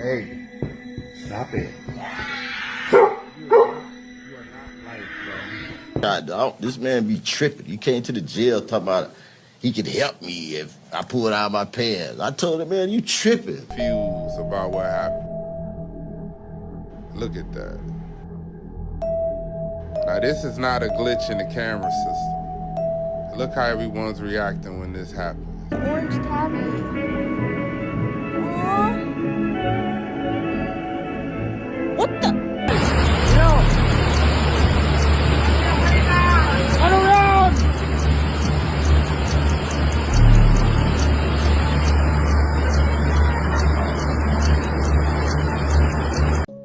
Hey, stop it. God, dog, this man be tripping. He came to the jail talking about he could help me if I pulled out my pants. I told him, man, you tripping. Confused about what happened. Look at that. Now this is not a glitch in the camera system. Look how everyone's reacting when this happens. Orange tabby. Aww. What the? Yo! Run around!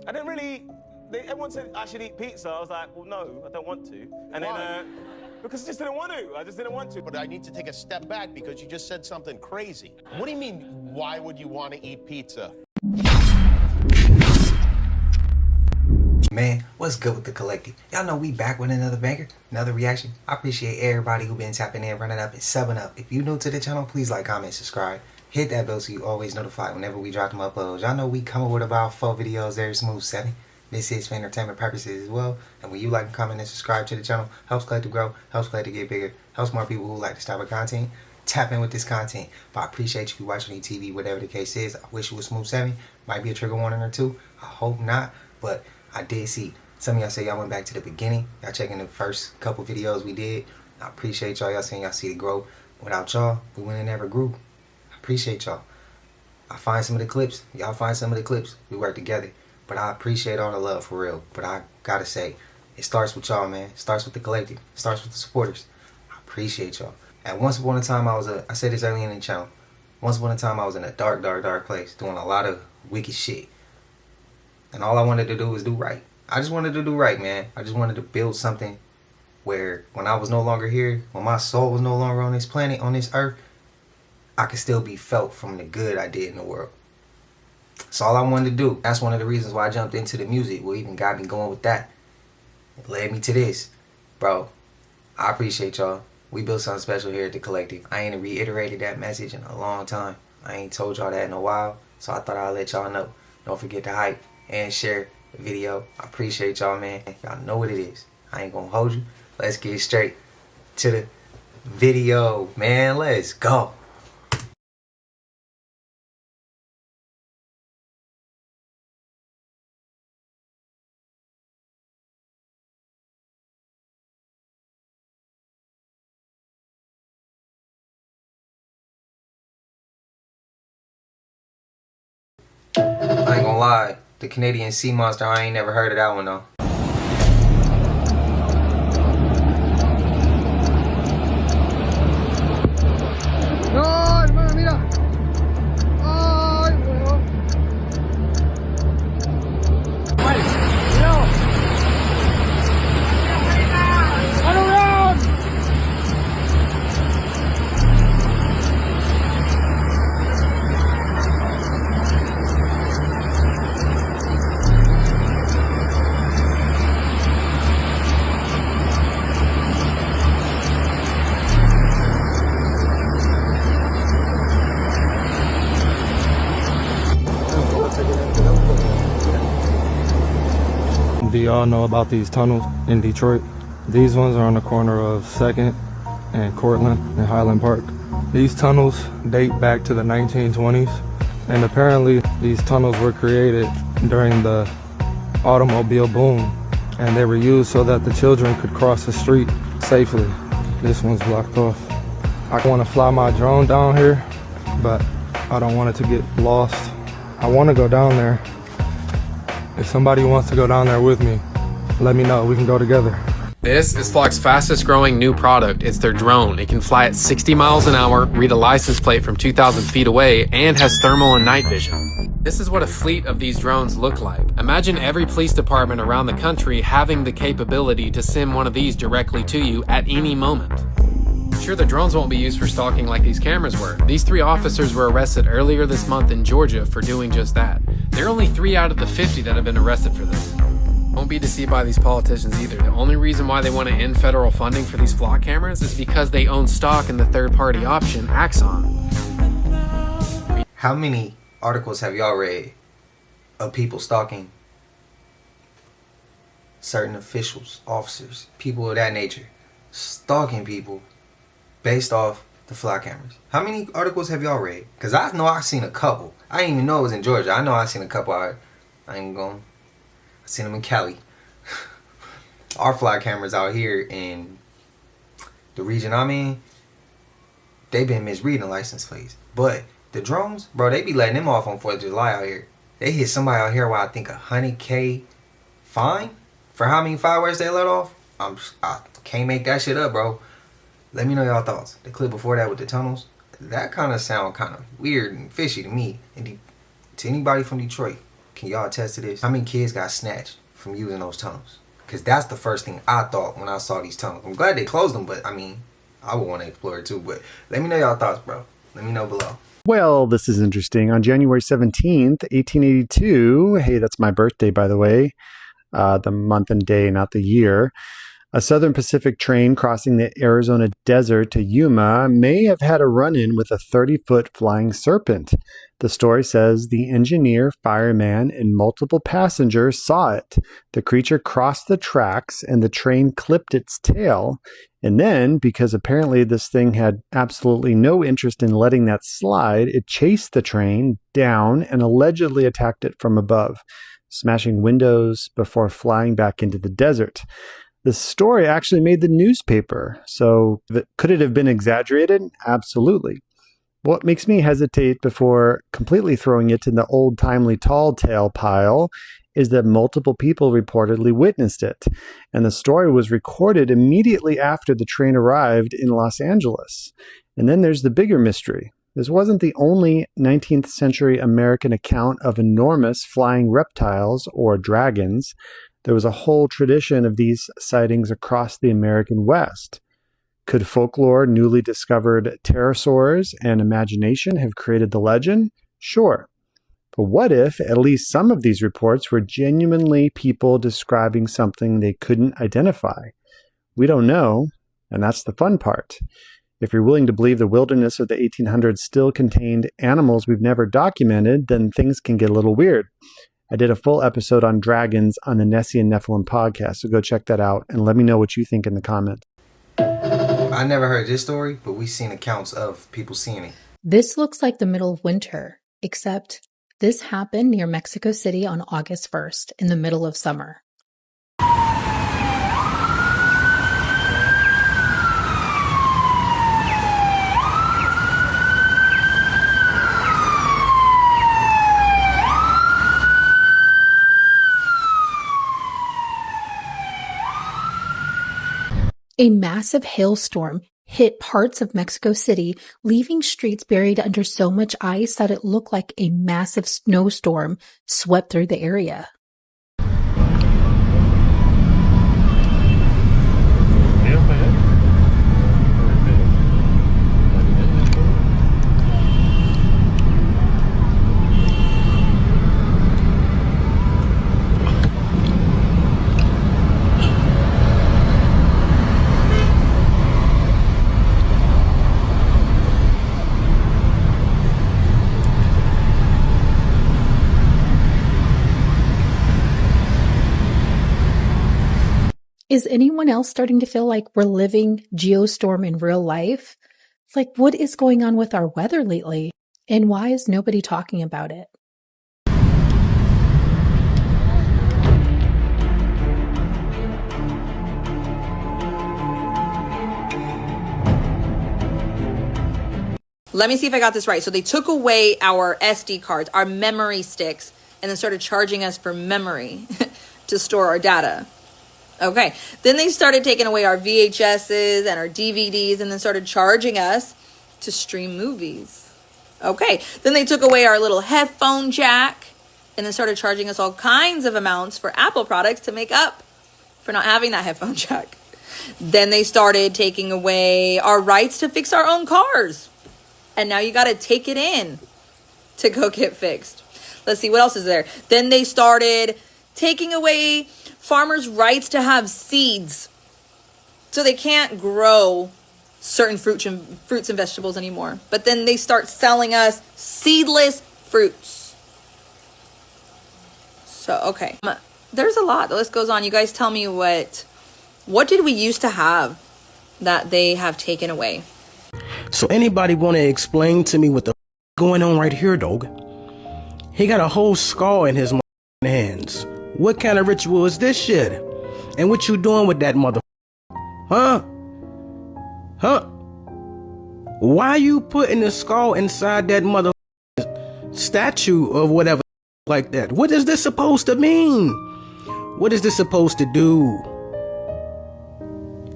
I didn't really. Everyone said I should eat pizza. I was like, well, no, I don't want to. And then, because I just didn't want to. I just didn't want to. But I need to take a step back because you just said something crazy. What do you mean, why would you want to eat pizza? Man, what's good with the collective? Y'all know we back with another banger, another reaction. I appreciate everybody who been tapping in, running up, and subbing up. If you new to the channel, please like, comment, subscribe. Hit that bell so you always notified whenever we drop them uploads. Y'all know we coming with about 4 videos every smooth 7. This is for entertainment purposes as well. And when you like, comment, and subscribe to the channel, helps Collective grow, helps Collective get bigger, helps more people who like this type of content tap in with this content. But I appreciate you if you watching on TV, whatever the case is. I wish it was smooth 7. Might be a trigger warning or 2. I hope not. But I did see some of y'all say y'all went back to the beginning. Y'all checking the first couple videos we did. I appreciate y'all. Y'all saying y'all see the growth. Without y'all, we wouldn't have never grew. I appreciate y'all. I find some of the clips. Y'all find some of the clips. We work together. But I appreciate all the love for real. But I gotta say, it starts with y'all, man. It starts with the collective. It starts with the supporters. I appreciate y'all. And once upon a time, I said this early in the channel. Once upon a time, I was in a dark, dark, dark place doing a lot of wicked shit. And all I wanted to do was do right. I just wanted to do right, man. I just wanted to build something where when I was no longer here, when my soul was no longer on this planet, on this earth, I could still be felt from the good I did in the world. That's all I wanted to do. That's one of the reasons why I jumped into the music. What even got me going with that. It led me to this. Bro, I appreciate y'all. We built something special here at the collective. I ain't reiterated that message in a long time. I ain't told y'all that in a while. So I thought I'd let y'all know. Don't forget to hype and share the video. I appreciate y'all, man. Y'all know what it is. I ain't gonna hold you. Let's get straight to the video, man. Let's go. I ain't gonna lie, the Canadian sea monster, I ain't never heard of that one though. No, hermano, mira. Ay, weón. Run around! Do y'all know about these tunnels in Detroit? These ones are on the corner of 2nd and Cortland and Highland Park. These tunnels date back to the 1920s, and apparently these tunnels were created during the automobile boom, and they were used so that the children could cross the street safely. This one's blocked off. I want to fly my drone down here, but I don't want it to get lost. I want to go down there. If somebody wants to go down there with me, let me know. We can go together. This is Flock's fastest growing new product. It's their drone. It can fly at 60 miles an hour, read a license plate from 2,000 feet away, and has thermal and night vision. This is what a fleet of these drones look like. Imagine every police department around the country having the capability to sim one of these directly to you at any moment. Sure, the drones won't be used for stalking like these cameras were. These 3 officers were arrested earlier this month in Georgia for doing just that. There are only 3 out of the 50 that have been arrested for this. Won't be deceived by these politicians either. The only reason why they want to end federal funding for these flock cameras is because they own stock in the third-party option, Axon. How many articles have y'all read of people stalking certain officials, officers, people of that nature, stalking people based off the fly cameras. How many articles have y'all read? Because I know I've seen a couple. I didn't even know it was in Georgia. I know I've seen a couple. I ain't going. I seen them in Cali. Our fly cameras out here in the region I'm in, they been misreading license plates. But the drones, bro, they be letting them off on 4th of July out here. They hit somebody out here with, I think, $100K fine for how many fireworks they let off. I can't make that shit up, bro. Let me know y'all thoughts. The clip before that with the tunnels, that kind of sound kind of weird and fishy to me. And to anybody from Detroit, can y'all attest to this? How many kids got snatched from using those tunnels? Because that's the first thing I thought when I saw these tunnels. I'm glad they closed them, but I mean, I would want to explore it too. But let me know y'all thoughts, bro. Let me know below. Well, this is interesting. On January 17th, 1882, hey, that's my birthday, by the way, the month and day, not the year, a Southern Pacific train crossing the Arizona desert to Yuma may have had a run-in with a 30-foot flying serpent. The story says the engineer, fireman, and multiple passengers saw it. The creature crossed the tracks and the train clipped its tail. And then, because apparently this thing had absolutely no interest in letting that slide, it chased the train down and allegedly attacked it from above, smashing windows before flying back into the desert. The story actually made the newspaper, so could it have been exaggerated? Absolutely. What makes me hesitate before completely throwing it in the old-timely tall tale pile is that multiple people reportedly witnessed it, and the story was recorded immediately after the train arrived in Los Angeles. And then there's the bigger mystery. This wasn't the only 19th century American account of enormous flying reptiles or dragons. There was a whole tradition of these sightings across the American West. Could folklore, newly discovered pterosaurs, and imagination have created the legend? Sure. But what if at least some of these reports were genuinely people describing something they couldn't identify? We don't know, and that's the fun part. If you're willing to believe the wilderness of the 1800s still contained animals we've never documented, then things can get a little weird. I did a full episode on dragons on the Nessie and Nephilim podcast, so go check that out and let me know what you think in the comments. I never heard this story, but we've seen accounts of people seeing it. This looks like the middle of winter, except this happened near Mexico City on August 1st, in the middle of summer. A massive hailstorm hit parts of Mexico City, leaving streets buried under so much ice that it looked like a massive snowstorm swept through the area. Is anyone else starting to feel like we're living Geostorm in real life? Like, what is going on with our weather lately? And why is nobody talking about it? Let me see if I got this right. So they took away our SD cards, our memory sticks, and then started charging us for memory to store our data. Okay, then they started taking away our VHSs and our DVDs and then started charging us to stream movies. Okay, then they took away our little headphone jack and then started charging us all kinds of amounts for Apple products to make up for not having that headphone jack. Then they started taking away our rights to fix our own cars. And now you got to take it in to go get fixed. Let's see, what else is there? Then they started taking away farmers' rights to have seeds. So they can't grow certain fruits and vegetables anymore. But then they start selling us seedless fruits. So, okay. There's a lot. The list goes on. You guys tell me what did we used to have that they have taken away? So anybody want to explain to me what the going on right here, dog? He got a whole skull in his hands. What kind of ritual is this shit? And what you doing with that mother? Huh? Huh? Why you putting the skull inside that mother statue of whatever like that? What is this supposed to mean? What is this supposed to do?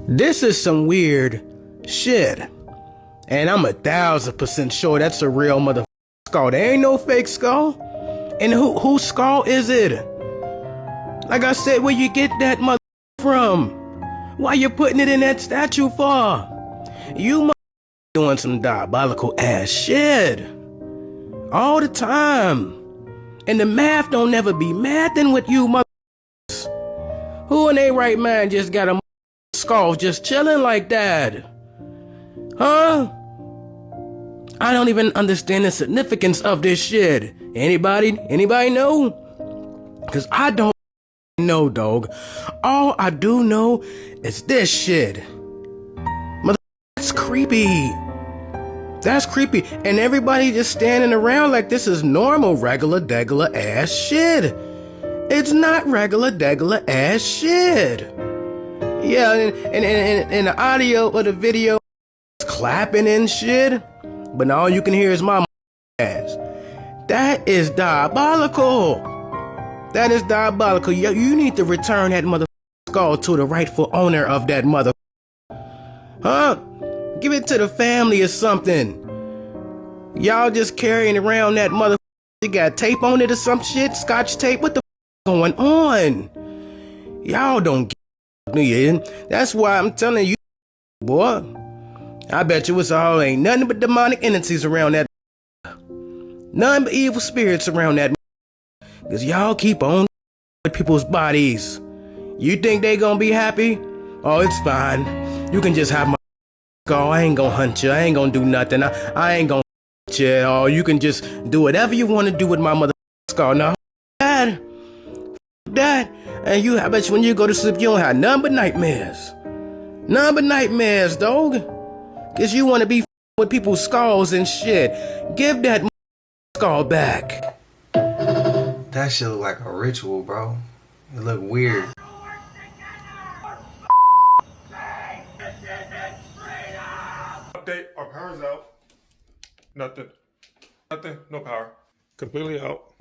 This is some weird shit. And I'm 1000% sure that's a real mother skull. There ain't no fake skull. And whose skull is it? Like I said, where you get that mother from? Why you putting it in that statue for? You doing some diabolical ass shit. All the time. And the math don't never be mathing with you mother. Who in their right mind just got a skull just chilling like that? Huh? I don't even understand the significance of this shit. Anybody know? Cause I don't know, dog. All I do know is this shit. Mother, that's creepy. That's creepy. And everybody just standing around like this is normal, regular, degular ass shit. It's not regular, degular ass shit. Yeah, and the audio of the video is clapping and shit. But all you can hear is my ass. That is diabolical. That is diabolical. You need to return that mother skull to the rightful owner of that mother. Huh? Give it to the family or something. Y'all just carrying around that mother. You got tape on it or some shit? Scotch tape? What the going on? Y'all don't get me in. That's why I'm telling you, boy. I bet you it's all ain't nothing but demonic entities around that. None but evil spirits around that. Cause y'all keep on with people's bodies. You think they gonna be happy? Oh, it's fine. You can just have my skull. I ain't gonna hunt you. I ain't gonna do nothing. I ain't gonna hunt you. Oh, you can just do whatever you want to do with my mother skull. Now, that. And I bet you when you go to sleep, you don't have none but nightmares. None but nightmares, dog. Cause you want to be with people's skulls and shit. Give that skull back. That shit look like a ritual, bro. It look weird. Update, our power's out. Nothing, no power. Completely out.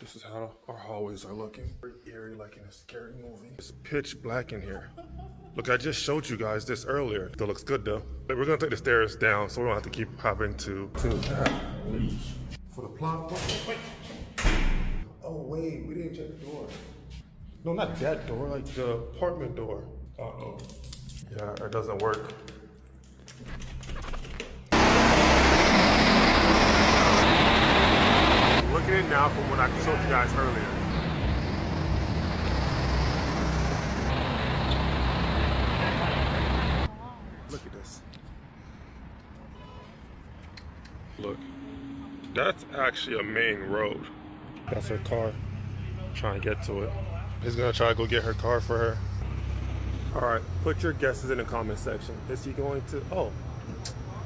This is how our hallways are looking. Very eerie, like in a scary movie. It's pitch black in here. Look, I just showed you guys this earlier. Still looks good though. But we're gonna take the stairs down, so we don't have to keep having to for the plot. Wait. Oh wait, we didn't check the door. No, not that door, like the apartment door. Uh-oh. Yeah, it doesn't work. Look at it now from what I showed you guys earlier. Look at this. Look, that's actually a main road. That's her car. Trying to get to it. He's gonna try to go get her car for her. All right, put your guesses in the comment section. Is he going to? Oh,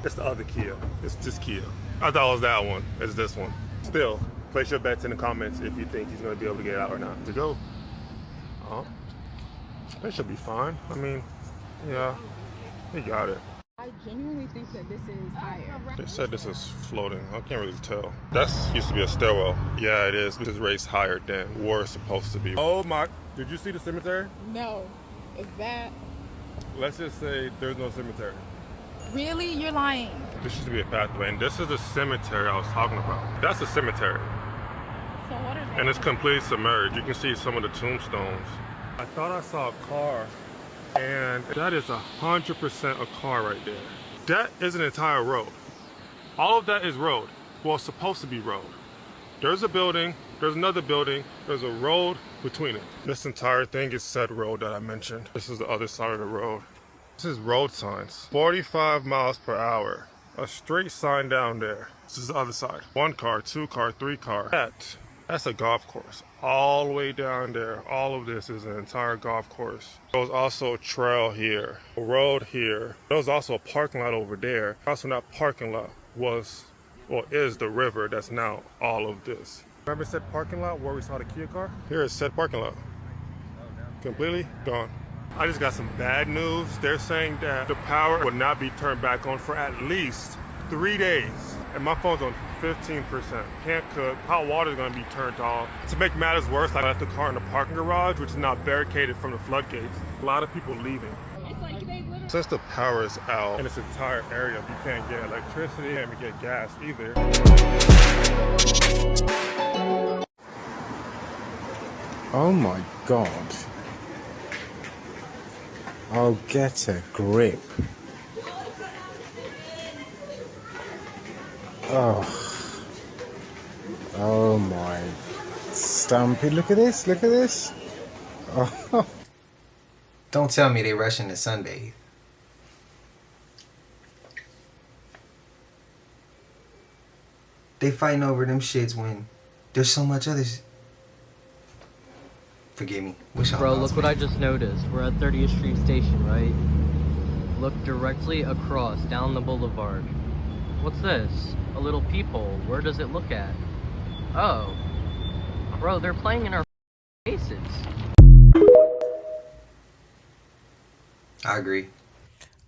it's the other Kia. It's this Kia. I thought it was that one. It's this one. Still, place your bets in the comments if you think he's gonna be able to get out or not. To go. That should be fine. I mean, yeah, he got it. I genuinely think that this is higher. They said this is floating. I can't really tell. That's used to be a stairwell. Yeah, it is. This is raised higher than war is supposed to be. Oh my, did you see the cemetery? No. Is that? Let's just say there's no cemetery. Really? You're lying. This used to be a pathway, and this is the cemetery I was talking about. That's the cemetery. So what is that? And it's completely submerged. You can see some of the tombstones. I thought I saw a car, and that is 100% a car right there. That is an entire road. All of that is road. Well, it's supposed to be road. There's a building, there's another building, there's a road between it. This entire thing is said road that I mentioned. This is the other side of the road. This is road signs. 45 miles per hour. A straight sign down there. This is the other side. 1 car, 2 car, 3 car. That That's a golf course. All the way down there, all of this is an entire golf course. There was also a trail here, a road here. There was also a parking lot over there. Also in that parking lot was, or is the river that's now all of this. Remember said parking lot where we saw the Kia car? Here is said parking lot. Completely gone. I just got some bad news. They're saying that the power would not be turned back on for at least 3 days. And my phone's on 15%. Can't cook. Hot water's gonna be turned off. To make matters worse, I left the car in the parking garage, which is now barricaded from the floodgates. A lot of people leaving. Since the power is out in this entire area, you can't get electricity, and you get gas either. Oh my God. Oh, get a grip. Oh. Oh my. Stumpy, look at this, look at this. Oh. Don't tell me they rushing to sunbathe. They fighting over them shits when there's so much others. Forgive me. Bro, look what I just noticed. We're at 30th Street Station, right? Look directly across, down the boulevard. What's this? A little peephole. Where does it look at? Oh. Bro, they're playing in our faces. I agree.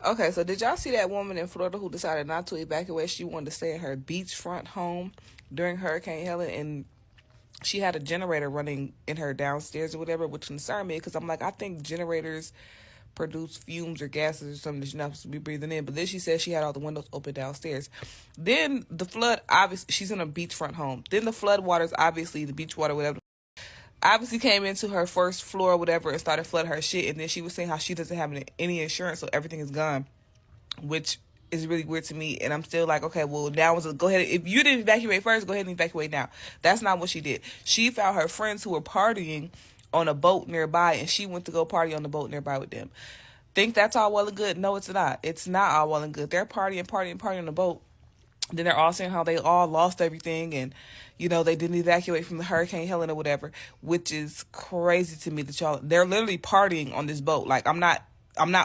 Okay, so did y'all see that woman in Florida who decided not to evacuate? She wanted to stay in her beachfront home during Hurricane Helen, and she had a generator running in her downstairs or whatever, which concerned me because I'm like, I think generators produce fumes or gases or something that you're not supposed to be breathing in. But then she said she had all the windows open downstairs. Then the flood, obviously, she's in a beachfront home. Then the flood waters, obviously, the beach water, whatever, obviously came into her first floor or whatever and started flooding her shit. And then she was saying how she doesn't have any insurance, so everything is gone, which is really weird to me. And I'm still like, okay, well, now go ahead. If you didn't evacuate first, go ahead and evacuate now. That's not what she did. She found her friends who were partying on a boat nearby, and she went to go party on the boat nearby with them. Think that's all well and good? No, it's not. It's not all well and good. They're partying on the boat. Then they're all saying how they all lost everything and, you know, they didn't evacuate from the Hurricane Helen or whatever, which is crazy to me that they're literally partying on this boat. Like, I'm not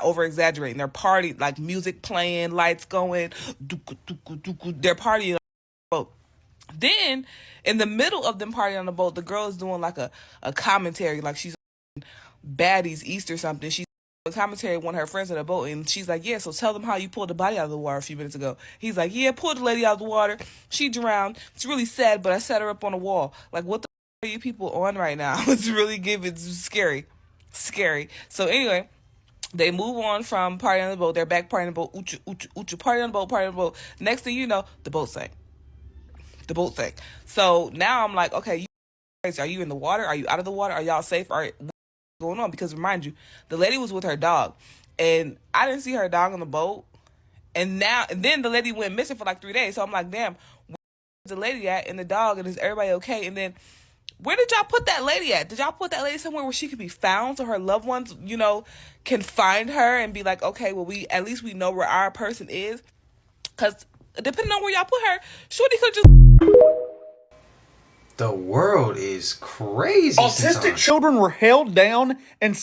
over exaggerating. They're partying, like music playing, lights going, they're partying on the boat. Then, in the middle of them partying on the boat, the girl is doing like a commentary, like she's on Baddies East or something. She's a commentary with one of her friends on the boat, and she's like, yeah, so tell them how you pulled the body out of the water a few minutes ago. He's like, yeah, pulled the lady out of the water. She drowned. It's really sad, but I set her up on a wall. Like, what the are you people on right now? It's really it's scary. So anyway, they move on from partying on the boat. They're back partying on the boat. Ucha, party on the boat. Next thing you know, the boat sank. So now I'm like, okay, are you in the water? Are you out of the water? Are y'all safe? What's going on? Because remind you, the lady was with her dog, and I didn't see her dog on the boat. And then the lady went missing for like 3 days. So I'm like, damn, where's the lady at and the dog? And is everybody okay? And then where did y'all put that lady at? Did y'all put that lady somewhere where she could be found so her loved ones, you know, can find her and be like, okay, well, at least we know where our person is? Because depending on where y'all put her, shorty could just... The world is crazy. Autistic children were held down and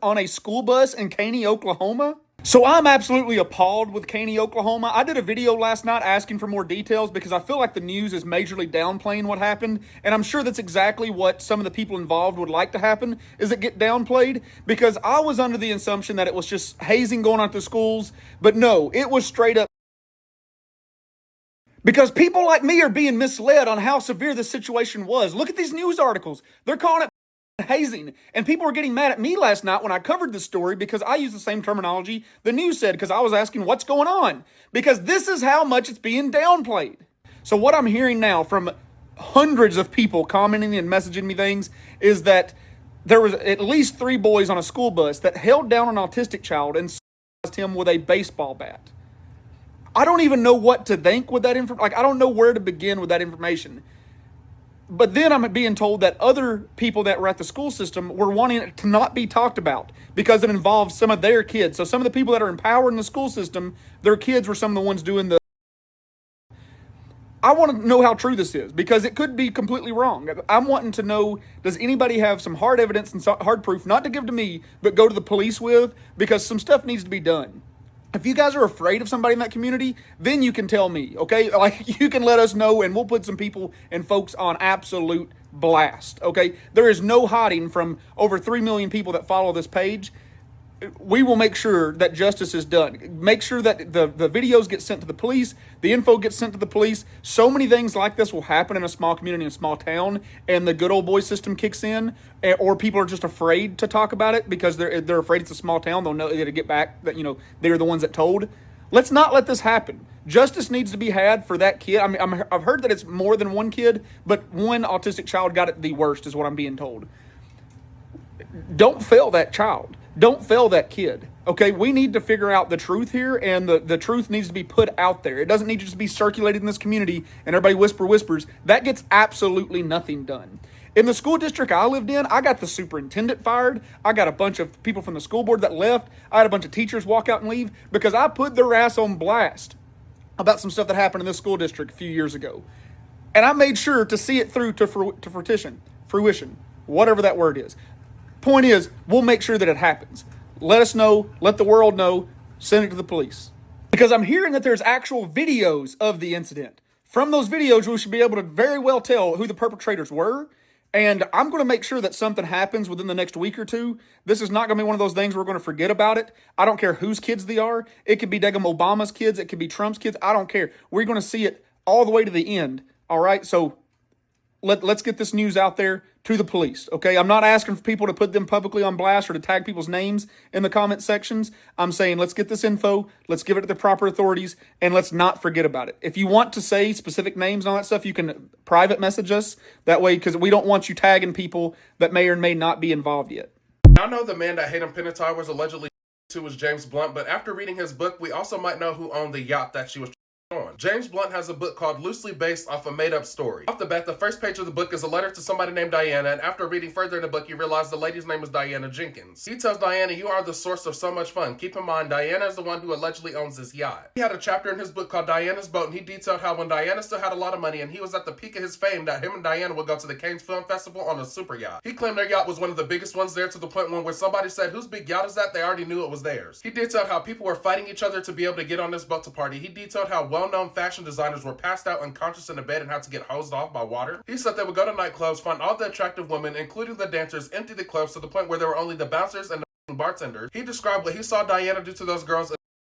on a school bus in Caney, Oklahoma. So I'm absolutely appalled with Caney, Oklahoma. I did a video last night asking for more details because I feel like the news is majorly downplaying what happened. And I'm sure that's exactly what some of the people involved would like to happen, is it get downplayed. Because I was under the assumption that it was just hazing going on at the schools. But no, it was straight up. Because people like me are being misled on how severe the situation was. Look at these news articles. They're calling it hazing. And people were getting mad at me last night when I covered this story because I used the same terminology the news said, because I was asking what's going on. Because this is how much it's being downplayed. So what I'm hearing now from hundreds of people commenting and messaging me things is that there was at least 3 boys on a school bus that held down an autistic child and sized him with a baseball bat. I don't even know what to think with that information. Like, I don't know where to begin with that information. But then I'm being told that other people that were at the school system were wanting it to not be talked about because it involves some of their kids. So some of the people that are empowered in the school system, their kids were some of the ones doing the... I want to know how true this is, because it could be completely wrong. I'm wanting to know, does anybody have some hard evidence and hard proof, not to give to me, but go to the police with, because some stuff needs to be done. If you guys are afraid of somebody in that community, then you can tell me, okay? Like, you can let us know, and we'll put some people and folks on absolute blast, okay? There is no hiding from over 3 million people that follow this page. We will make sure that justice is done. Make sure that the videos get sent to the police, the info gets sent to the police. So many things like this will happen in a small community, in a small town, and the good old boy system kicks in, or people are just afraid to talk about it because they're afraid it's a small town. They'll know they're gonna get back that, you know, they're the ones that told. Let's not let this happen. Justice needs to be had for that kid. I mean, I've heard that it's more than one kid, but one autistic child got it the worst, is what I'm being told. Don't fail that child. Don't fail that kid, okay? We need to figure out the truth here, and the truth needs to be put out there. It doesn't need to just be circulated in this community and everybody whispers. That gets absolutely nothing done. In the school district I lived in, I got the superintendent fired. I got a bunch of people from the school board that left. I had a bunch of teachers walk out and leave because I put their ass on blast about some stuff that happened in this school district a few years ago. And I made sure to see it through to fruition, whatever that word is. Point is, we'll make sure that it happens. Let us know, let the world know, send it to the police. Because I'm hearing that there's actual videos of the incident. From those videos, we should be able to very well tell who the perpetrators were. And I'm going to make sure that something happens within the next week or two. This is not going to be one of those things we're going to forget about it. I don't care whose kids they are. It could be Degum Obama's kids. It could be Trump's kids. I don't care. We're going to see it all the way to the end. All right? So let's get this news out there to the police, okay? I'm not asking for people to put them publicly on blast or to tag people's names in the comment sections. I'm saying let's get this info, let's give it to the proper authorities, and let's not forget about it. If you want to say specific names and all that stuff, you can private message us that way, because we don't want you tagging people that may or may not be involved yet. I know the man that Hayden Panettiere was allegedly to was James Blunt, but after reading his book, we also might know who owned the yacht that she was on. James Blunt has a book called Loosely Based Off a Made-Up Story. Off the bat, the first page of the book is a letter to somebody named Diana, and after reading further in the book, you realize the lady's name is Diana Jenkins. He tells Diana, "You are the source of so much fun. Keep in mind, Diana is the one who allegedly owns this yacht." He had a chapter in his book called Diana's Boat, and he detailed how when Diana still had a lot of money and he was at the peak of his fame, that him and Diana would go to the Cannes Film Festival on a super yacht. He claimed their yacht was one of the biggest ones there, to the point when somebody said, "Whose big yacht is that?" they already knew it was theirs. He detailed how people were fighting each other to be able to get on this boat to party. He detailed how well-known fashion designers were passed out unconscious in a bed and had to get hosed off by water. He said they would go to nightclubs, find all the attractive women, including the dancers, empty the clubs to the point where there were only the bouncers and the bartenders. He described what he saw Diana do to those girls,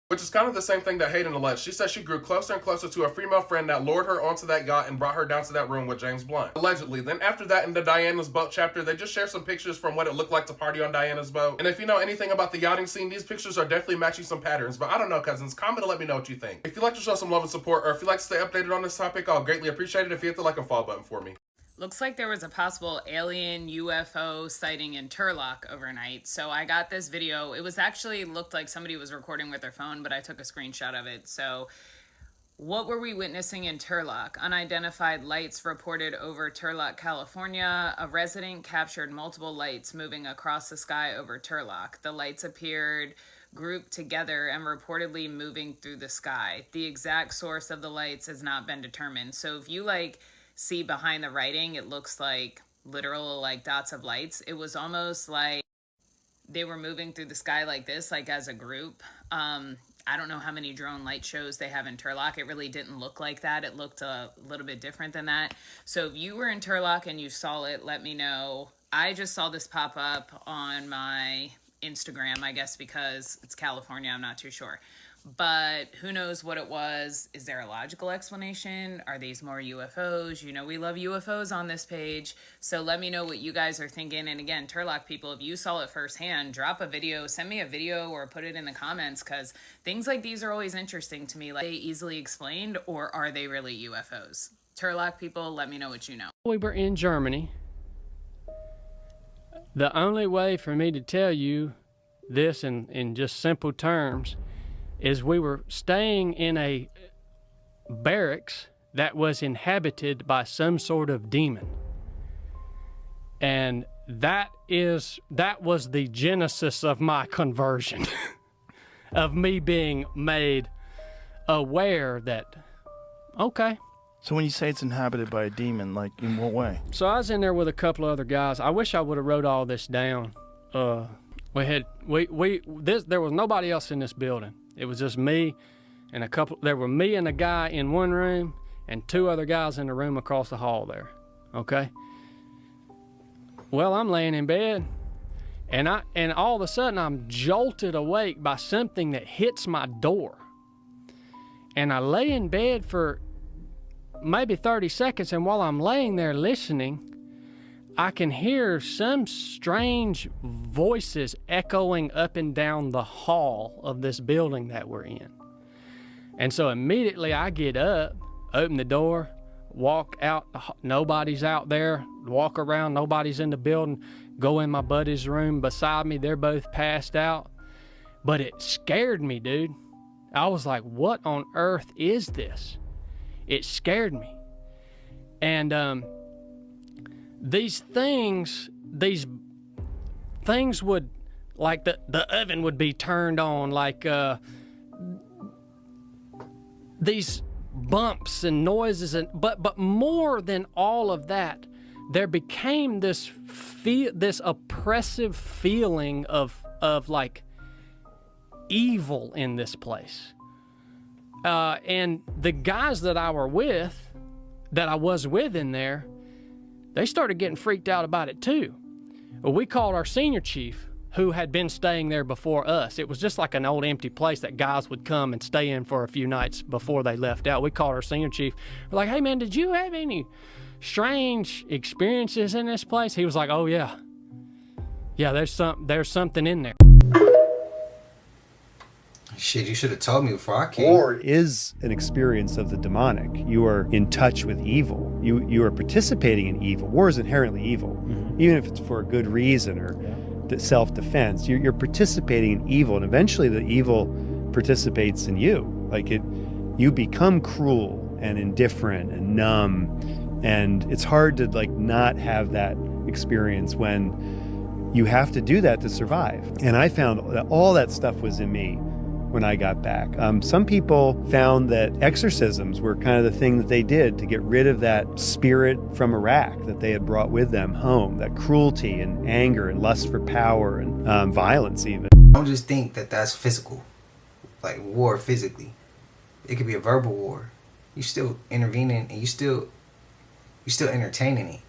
which is kind of the same thing that Hayden alleged. She said she grew closer and closer to a female friend that lured her onto that yacht and brought her down to that room with James Blunt. Allegedly. Then after that, in the Diana's Boat chapter, they just share some pictures from what it looked like to party on Diana's boat. And if you know anything about the yachting scene, these pictures are definitely matching some patterns. But I don't know, cousins. Comment and let me know what you think. If you'd like to show some love and support, or if you'd like to stay updated on this topic, I'll greatly appreciate it if you hit the like and follow button for me. Looks like there was a possible alien UFO sighting in Turlock overnight. So I got this video. It was actually looked like somebody was recording with their phone, but I took a screenshot of it. So what were we witnessing in Turlock? Unidentified lights reported over Turlock, California. A resident captured multiple lights moving across the sky over Turlock. The lights appeared grouped together and reportedly moving through the sky. The exact source of the lights has not been determined. So if you see behind the writing, it looks like literal dots of lights. It was almost like they were moving through the sky like this, as a group. I don't know how many drone light shows they have in Turlock. It really didn't look like that. It looked a little bit different than that. So if you were in Turlock and you saw it, let me know. I just saw this pop up on my Instagram, I guess because it's California, I'm not too sure. But who knows what it was? Is there a logical explanation? Are these more UFOs? You know we love UFOs on this page. So let me know what you guys are thinking. And again, Turlock people, if you saw it firsthand, drop a video, send me a video or put it in the comments, because things like these are always interesting to me. Are they easily explained, or are they really UFOs? Turlock people, let me know what you know. We were in Germany. The only way for me to tell you this in just simple terms is we were staying in a barracks that was inhabited by some sort of demon. And that was the genesis of my conversion, of me being made aware that, okay, So when you say it's inhabited by a demon, like in what way? So I was in there with a couple of other guys. I wish I would have wrote all this down. There was nobody else in this building. It was just me and there were me and a guy in one room and 2 other guys in the room across the hall there. Okay. Well, I'm laying in bed and all of a sudden I'm jolted awake by something that hits my door. And I lay in bed for maybe 30 seconds, and while I'm laying there listening, I can hear some strange voices echoing up and down the hall of this building that we're in. And so immediately I get up, open the door, walk out, nobody's out there, walk around, nobody's in the building, go in my buddy's room beside me, they're both passed out. But it scared me, dude. I was like, what on earth is this? It scared me. And these things would, like the oven would be turned on, like these bumps and noises, but more than all of that, there became this oppressive feeling of like evil in this place. And the guys that I was with in there, they started getting freaked out about it too. Well, we called our senior chief, who had been staying there before us. It was just like an old empty place that guys would come and stay in for a few nights before they left out. We called our senior chief. We're like, hey man, did you have any strange experiences in this place? He was like, oh yeah. Yeah, there's something in there. Shit, you should have told me before I came. War is an experience of the demonic. You are in touch with evil. You are participating in evil. War is inherently evil, even if it's for a good reason or self-defense. You're participating in evil, and eventually the evil participates in you. You become cruel and indifferent and numb, and it's hard to not have that experience when you have to do that to survive. And I found that all that stuff was in me when I got back. Some people found that exorcisms were kind of the thing that they did to get rid of that spirit from Iraq that they had brought with them home, that cruelty and anger and lust for power and violence even. Don't just think that that's physical, like war physically. It could be a verbal war. You still intervening and you still entertaining it.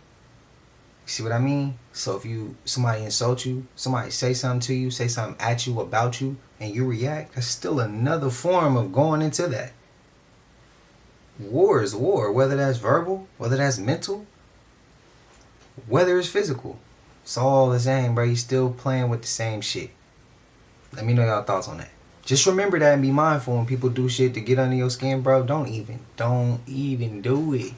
You see what I mean? So if somebody insult you, somebody say something to you, say something at you, about you, and you react, that's still another form of going into that. War is war, whether that's verbal, whether that's mental, whether it's physical. It's all the same, bro. You still playing with the same shit. Let me know y'all thoughts on that. Just remember that and be mindful when people do shit to get under your skin, bro. Don't even do it.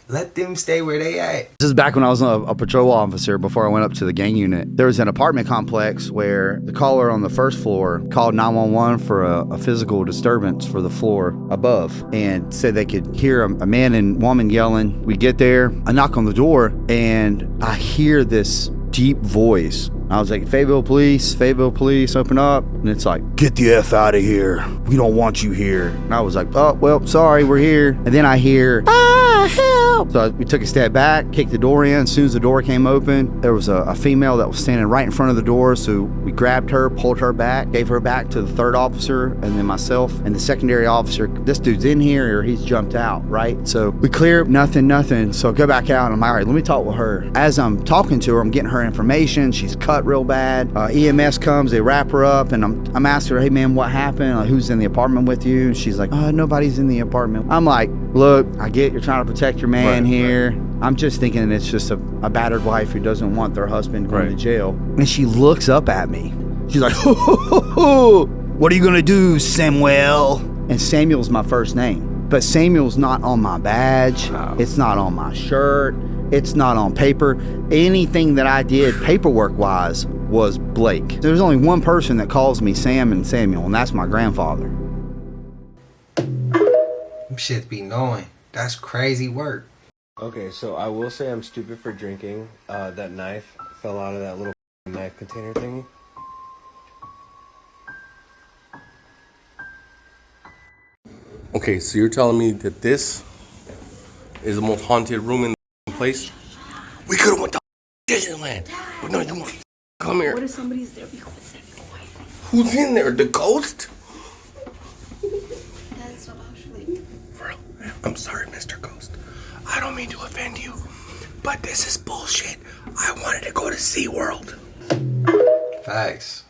Let them stay where they at. This is back when I was a patrol officer before I went up to the gang unit. There was an apartment complex where the caller on the first floor called 911 for a physical disturbance for the floor above and said they could hear a man and woman yelling. We get there, I knock on the door, and I hear this deep voice. I was like, Fayetteville police, open up. And it's like, get the F out of here. We don't want you here. And I was like, oh, well, sorry, we're here. And then I hear, help. So we took a step back, kicked the door in. As soon as the door came open, there was a female that was standing right in front of the door. So we grabbed her, pulled her back, gave her back to the third officer, and then myself and the secondary officer. This dude's in here or he's jumped out, right? So we clear, nothing. So I go back out and I'm like, all right, let me talk with her. As I'm talking to her, I'm getting her information. She's cut real bad. EMS comes, they wrap her up, and I'm asking her, hey man, what happened? Like, who's in the apartment with you? And she's like, nobody's in the apartment. I'm like, look, I get you're trying to protect your man here. I'm just thinking it's just a battered wife who doesn't want their husband going to jail. And she looks up at me. She's like, what are you gonna do, Samuel? And Samuel's my first name, but Samuel's not on my badge. It's not on my shirt. It's not on paper. Anything that I did paperwork-wise was Blake. There's only one person that calls me Sam and Samuel, and that's my grandfather. Shit be knowing. That's crazy work. Okay, so I will say I'm stupid for drinking. That knife fell out of that little knife container thingy. Okay, so you're telling me that this is the most haunted room in the place. We could have went to Disneyland, but no, you want to come here. What if somebody's there because they're quiet? Who's in there? The ghost? That's actually. I'm sorry, Mr. Ghost. I don't mean to offend you, but this is bullshit. I wanted to go to SeaWorld. Facts.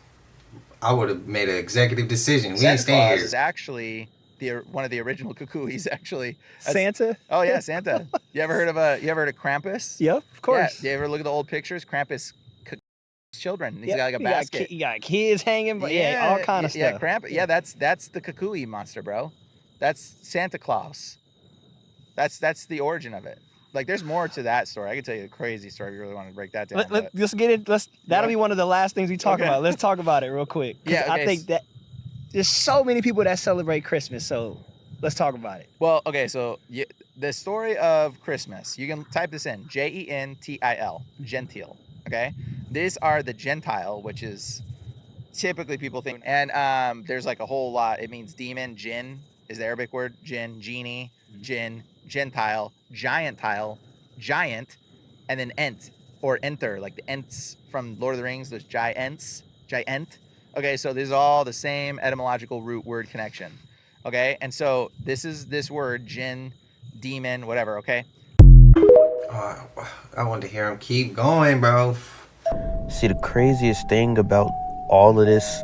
I would have made an executive decision. We Santa ain't staying Claus here. is actually one of the original Cucuys. Actually, Santa. Oh yeah, Santa. You ever heard of Krampus? Yep, of course. Yeah, you ever look at the old pictures? Krampus children. He's Yep, got like a basket. You got kids hanging, but yeah, all kind of stuff. Yeah, Krampus. Yeah, that's the Cucuy monster, bro. That's Santa Claus. That's the origin of it. Like, there's more to that story. I can tell you a crazy story if you really want to break that down. Let's get it. That'll be one of the last things we talk about. Let's talk about it real quick. Yeah, okay. I think that there's so many people that celebrate Christmas, so let's talk about it. Well, okay, so the story of Christmas, you can type this in, Gentil, gentile, okay? These are the Gentile, which is typically people think, and there's like a whole lot. It means demon, jinn is the Arabic word, jinn, genie, jinn, Gentile, giantile, giant, and then ent, or enter, like the ents from Lord of the Rings, those giants, giant. Okay, so this is all the same etymological root word connection. Okay, and so this is this word, jinn, demon, whatever, okay? I wanted to hear him keep going, bro. See, the craziest thing about all of this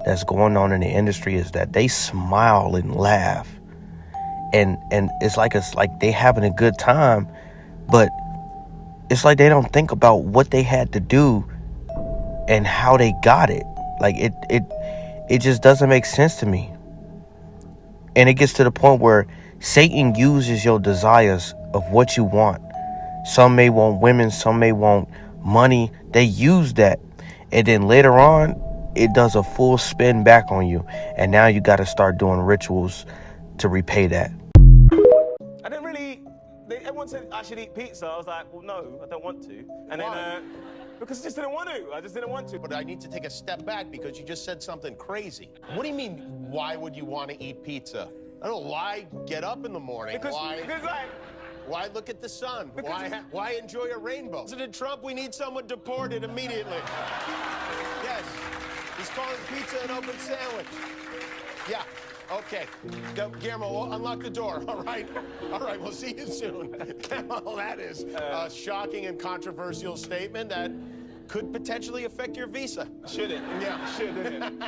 that's going on in the industry is that they smile and laugh. And it's like they having a good time, but it's like they don't think about what they had to do and how they got it. Like it just doesn't make sense to me. And it gets to the point where Satan uses your desires of what you want. Some may want women, some may want money. They use that, and then later on, it does a full spin back on you, and now you got to start doing rituals to repay that. I didn't really. Everyone said I should eat pizza. I was like, well, no, I don't want to. And then, because I just didn't want to. I just didn't want to. But I need to take a step back because you just said something crazy. What do you mean, why would you want to eat pizza? I don't know, why get up in the morning? Because why look at the sun? Why enjoy a rainbow? President Trump, we need someone deported immediately. Yes, he's calling pizza an open sandwich. Yeah. Okay, Guillermo, unlock the door, all right? All right, we'll see you soon. Well, that is a shocking and controversial statement that could potentially affect your visa. Should it? Yeah. Should, didn't it?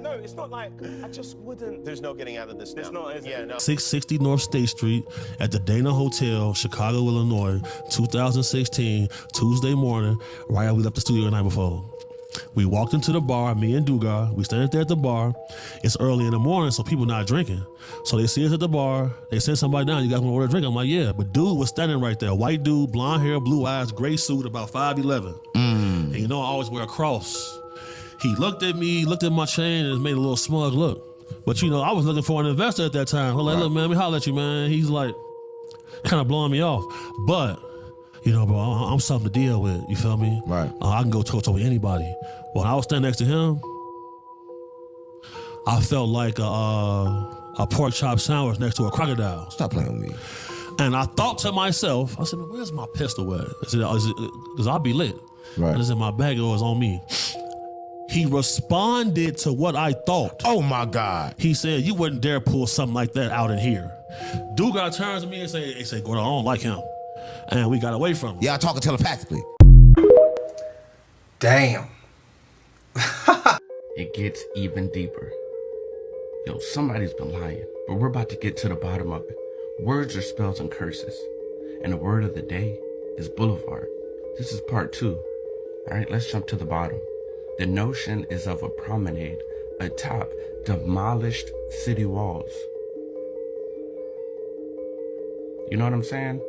No, it's not like, I just wouldn't. There's no getting out of this now. There's not, is yeah, it? no. 660 North State Street at the Dana Hotel, Chicago, Illinois, 2016, Tuesday morning, right after we left the studio the night before. We walked into the bar, me and Dugar. We standing there at the bar. It's early in the morning, so people not drinking. So they see us at the bar. They send somebody down. You guys want to order a drink? I'm like, yeah. But dude was standing right there. White dude, blonde hair, blue eyes, gray suit, about 5'11". And you know I always wear a cross. He looked at me, looked at my chain, and made a little smug look. But you know, I was looking for an investor at that time. I'm like, look, man, let me holler at you, man. He's like, kind of blowing me off. But you know, bro, I'm something to deal with. You feel me? Right. I can go toe-to-toe with anybody. When I was standing next to him, I felt like a pork chop sandwich next to a crocodile. Stop playing with me. And I thought to myself, I said, where's my pistol at? I said, because I'll be lit. Right. It's in my bag, it was on me. He responded to what I thought. Oh my God. He said, you wouldn't dare pull something like that out in here. Dude got turns to me and say, Gordon, I don't like him. And we got away from him. Y'all talking telepathically. Damn. It gets even deeper. Yo, somebody's been lying, but we're about to get to the bottom of it. Words are spells and curses. And the word of the day is boulevard. This is part 2. All right, let's jump to the bottom. The notion is of a promenade atop demolished city walls. You know what I'm saying?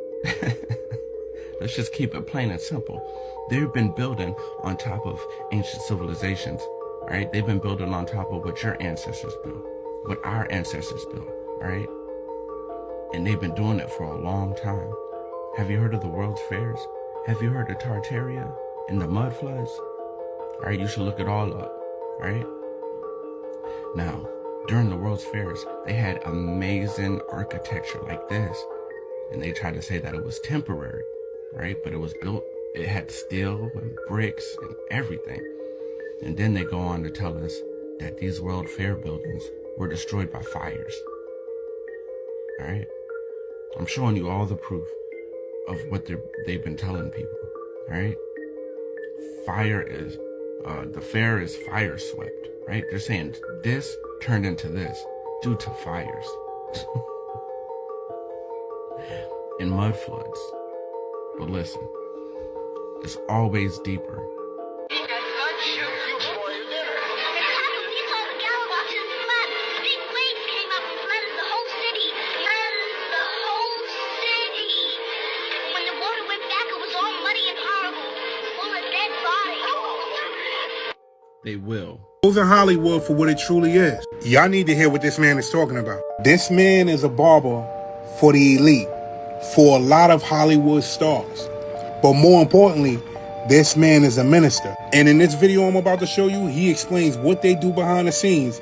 Let's just keep it plain and simple. They've been building on top of ancient civilizations, all right? They've been building on top of what your ancestors built, what our ancestors built, all right? And they've been doing it for a long time. Have you heard of the World's Fairs? Have you heard of Tartaria and the mud floods? All right, you should look it all up, all right? Now, During the World's Fairs, they had amazing architecture like this. And they tried to say that it was temporary, right? But it was built, it had steel and bricks and everything. And then they go on to tell us that these World Fair buildings were destroyed by fires. All right? I'm showing you all the proof of what they've been telling people, all right? Fire is, the fair is fire swept, right? They're saying this turned into this due to fires and mud floods. But listen, it's always deeper. They will. Exposing Hollywood for what it truly is. Y'all need to hear what this man is talking about. This man is a barber for the elite, for a lot of Hollywood stars. But more importantly, this man is a minister. And in this video I'm about to show you, he explains what they do behind the scenes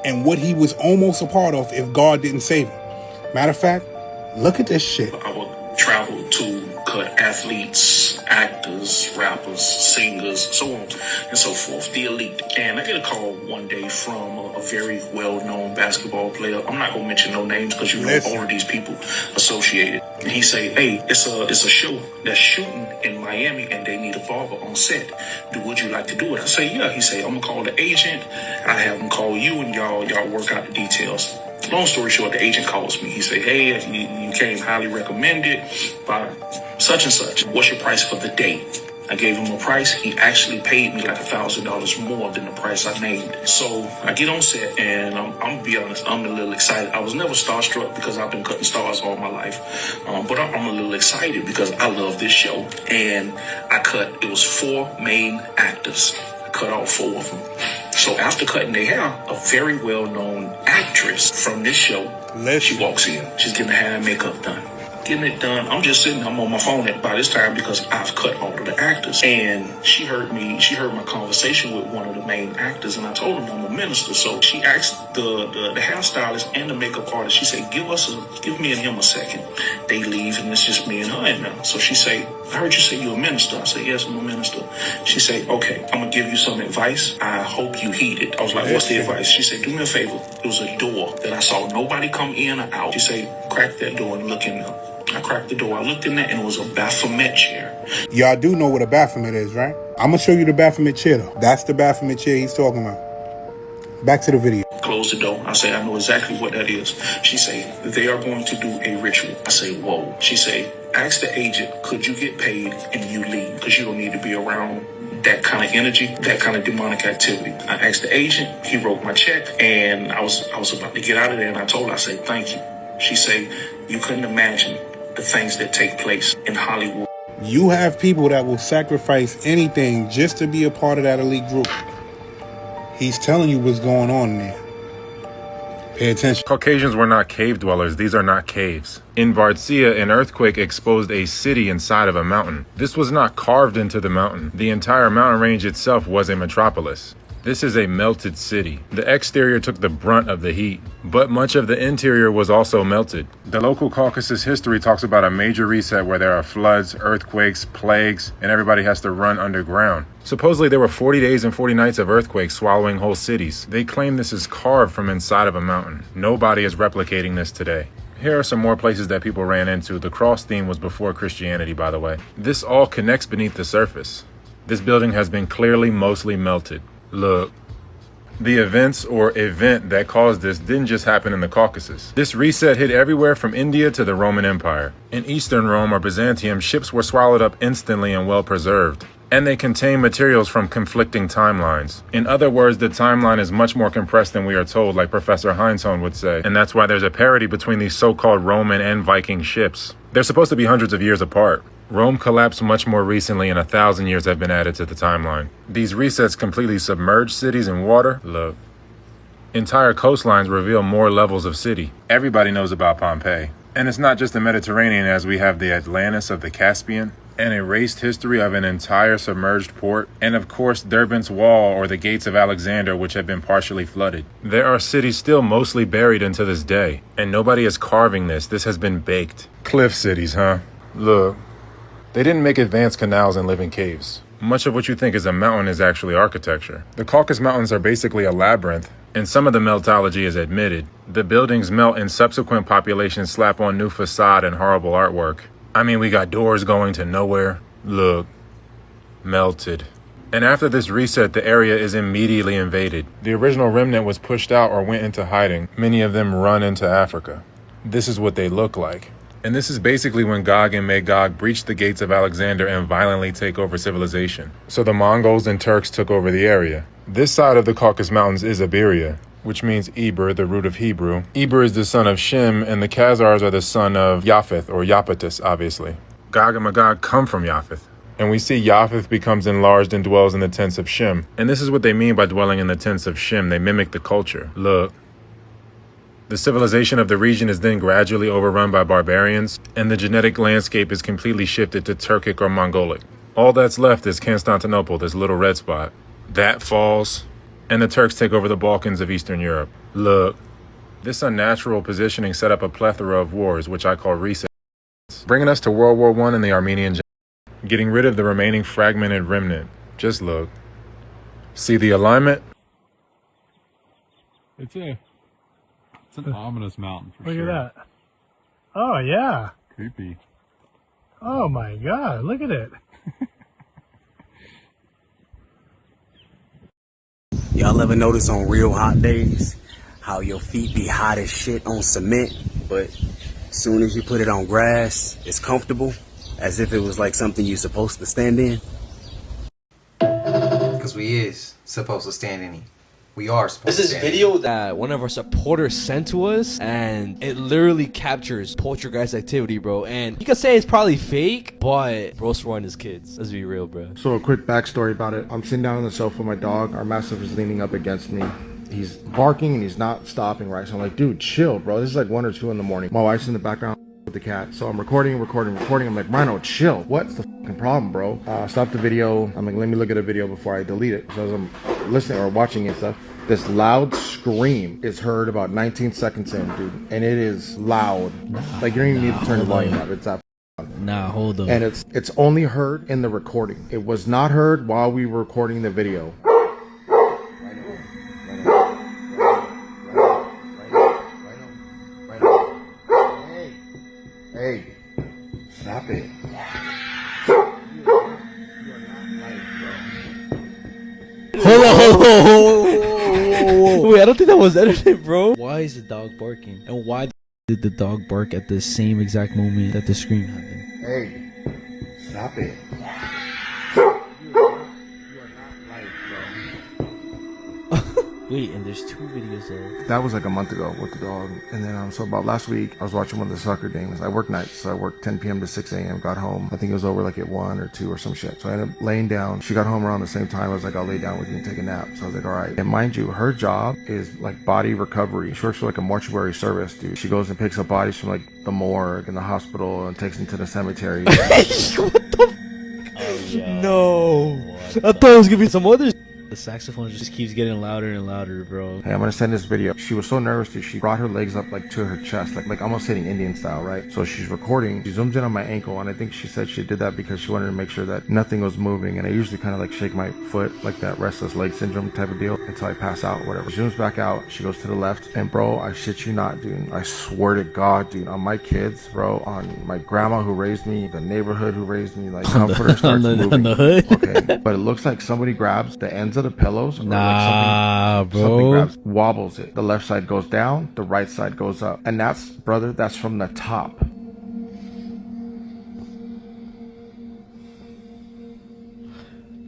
and what he was almost a part of if God didn't save him. Matter of fact, look at this shit. I would travel to cut athletes, actors, rappers, singers, so on and so forth, the elite. And I get a call one day from a very well-known basketball player. I'm not gonna mention no names because you know all of these people associated. And he say, hey, it's a show that's shooting in Miami and they need a barber on set. Would you like to do it? I say, yeah. He say, I'm gonna call the agent. I have him call you and y'all work out the details. Long story short, the agent calls me. He say, hey, you came highly recommended by such and such. What's your price for the day? I gave him a price. He actually paid me like $1,000 more than the price I named. So I get on set and I'm gonna be honest, I'm a little excited. I was never starstruck because I've been cutting stars all my life. But I'm a little excited because I love this show. And it was 4 main actors. I cut all 4 of them. So after cutting their hair, a very well-known actress from this show, she walks in. She's getting her hair and makeup done. Getting it done. I'm just sitting, I'm on my phone by this time because I've cut all of the actors. And she heard my conversation with one of the main actors, and I told him I'm a minister. So she asked the hairstylist and the makeup artist, she said, give me and him a second. They leave and it's just me and her in there. So she say, I heard you say you're a minister. I said, yes, I'm a minister. She say, okay, I'm gonna give you some advice. I hope you heed it. I was like, what's the advice? She said, do me a favor. It was a door that I saw nobody come in or out. She said, crack that door and look in there. I cracked the door. I looked in there and it was a Baphomet chair. Y'all do know what a Baphomet is, right? I'm gonna show you the Baphomet chair though. That's the Baphomet chair he's talking about. Back to the video. Close the door. I say, I know exactly what that is. She say, they are going to do a ritual. I say, whoa. She say, ask the agent, could you get paid and you leave? Because you don't need to be around that kind of energy, that kind of demonic activity. I asked the agent, he wrote my check, and I was about to get out of there, and I told her, I said, thank you. She say, you couldn't imagine the things that take place in Hollywood. You have people that will sacrifice anything just to be a part of that elite group. He's telling you what's going on there. Pay attention. Caucasians were not cave dwellers. These are not caves. In Barcia, an earthquake exposed a city inside of a mountain. This was not carved into the mountain. The entire mountain range itself was a metropolis. This is a melted city. The exterior took the brunt of the heat, but much of the interior was also melted. The local Caucasus history talks about a major reset where there are floods, earthquakes, plagues, and everybody has to run underground. Supposedly there were 40 days and 40 nights of earthquakes swallowing whole cities. They claim this is carved from inside of a mountain. Nobody is replicating this today. Here are some more places that people ran into. The cross theme was before Christianity, by the way. This all connects beneath the surface. This building has been clearly mostly melted. Look, the events or event that caused this didn't just happen in the Caucasus. This reset hit everywhere from India to the Roman Empire. In Eastern Rome or Byzantium, ships were swallowed up instantly and well preserved. And they contain materials from conflicting timelines. In other words, the timeline is much more compressed than we are told, like Professor Heinzhorn would say. And that's why there's a parity between these so-called Roman and Viking ships. They're supposed to be hundreds of years apart. Rome collapsed much more recently and 1,000 years have been added to the timeline. These resets completely submerged cities in water. Look. Entire coastlines reveal more levels of city. Everybody knows about Pompeii. And it's not just the Mediterranean, as we have the Atlantis of the Caspian. an erased history of an entire submerged port, and of course Derbent's Wall or the Gates of Alexander, which have been partially flooded. There are cities still mostly buried unto this day, and nobody is carving this. This has been baked. Cliff cities, huh? Look, they didn't make advanced canals and live in caves. Much of what you think is a mountain is actually architecture. The Caucasus Mountains are basically a labyrinth, and some of the meltology is admitted. The buildings melt and subsequent populations slap on new facade and horrible artwork. I mean, we got doors going to nowhere. Look, melted. And after this reset, the area is immediately invaded. The original remnant was pushed out or went into hiding. Many of them run into Africa. This is what they look like. And this is basically when Gog and Magog breached the gates of Alexander and violently take over civilization. So the Mongols and Turks took over the area. This side of the Caucasus Mountains is Iberia, which means Eber, the root of Hebrew. Eber is the son of Shem, and the Khazars are the son of Japheth, or Japetus, obviously. Gog and Magog come from Japheth. And we see Japheth becomes enlarged and dwells in the tents of Shem. And this is what they mean by dwelling in the tents of Shem. They mimic the culture. Look. The civilization of the region is then gradually overrun by barbarians, and the genetic landscape is completely shifted to Turkic or Mongolic. All that's left is Constantinople, this little red spot. That falls, and the Turks take over the Balkans of Eastern Europe. Look, this unnatural positioning set up a plethora of wars, which I call resets, bringing us to World War I and the Armenian Genocide, getting rid of the remaining fragmented remnant. Just look. See the alignment? It's an ominous mountain for Look sure. at that. Oh, yeah. Creepy. Oh, my God. Look at it. Y'all ever notice on real hot days how your feet be hot as shit on cement, but as soon as you put it on grass, it's comfortable, as if it was like something you're supposed to stand in? Because we is supposed to stand in it. We are supposed This to is stand video that one of our supporters sent to us, and it literally captures poltergeist activity, bro. And you can say it's probably fake, but bro's throwing his kids. Let's be real, bro. So a quick backstory about it. I'm sitting down on the sofa with my dog. Our mastiff is leaning up against me. He's barking and he's not stopping, right? So I'm like, dude, chill, bro. This is like 1 or 2 in the morning. My wife's in the background with the cat. So I'm recording. I'm like, Rhino, chill. What's the fucking problem, bro? Stop the video. I'm like, let me look at a video before I delete it. So as I'm listening or watching it and stuff, this loud scream is heard about 19 seconds in, dude. And it is loud. Like, you don't even need to turn the volume up. It's that. Nah, hold on. And it's only heard in the recording. It was not heard while we were recording the video. Hey, stop it. Hold on. Wait, I don't think that was edited, bro. Why is the dog barking? And why did the dog bark at the same exact moment that the scream happened? Hey, stop it. Wait, and there's 2 videos of That was like a month ago with the dog. And then so about last week, I was watching one of the soccer games. I work nights, so I worked 10 p.m. to 6 a.m. Got home. I think it was over like at 1 or 2 or some shit. So I ended up laying down. She got home around the same time. I was like, I'll lay down with you and take a nap. So I was like, all right. And mind you, her job is like body recovery. She works for like a mortuary service, dude. She goes and picks up bodies from like the morgue and the hospital and takes them to the cemetery. What the? Oh, yeah. No. I thought it was gonna be some other. The saxophone just keeps getting louder and louder, bro. Hey, I'm gonna send this video. She was so nervous that she brought her legs up like to her chest, like almost sitting Indian style, right? So she's recording. She zooms in on my ankle, and I think she said she did that because she wanted to make sure that nothing was moving. And I usually kind of like shake my foot, like that restless leg syndrome type of deal, until I pass out or whatever. She zooms back out. She goes to the left, and bro, I shit you not, dude. I swear to God, dude, on my kids, bro, on my grandma who raised me, the neighborhood who raised me, like comforter starts moving. On the hood? Okay, but it looks like somebody grabs the ends of the pillows. Nah, something bro. grabs, wobbles it. The left side goes down, the right side goes up. And that's, brother, that's from the top.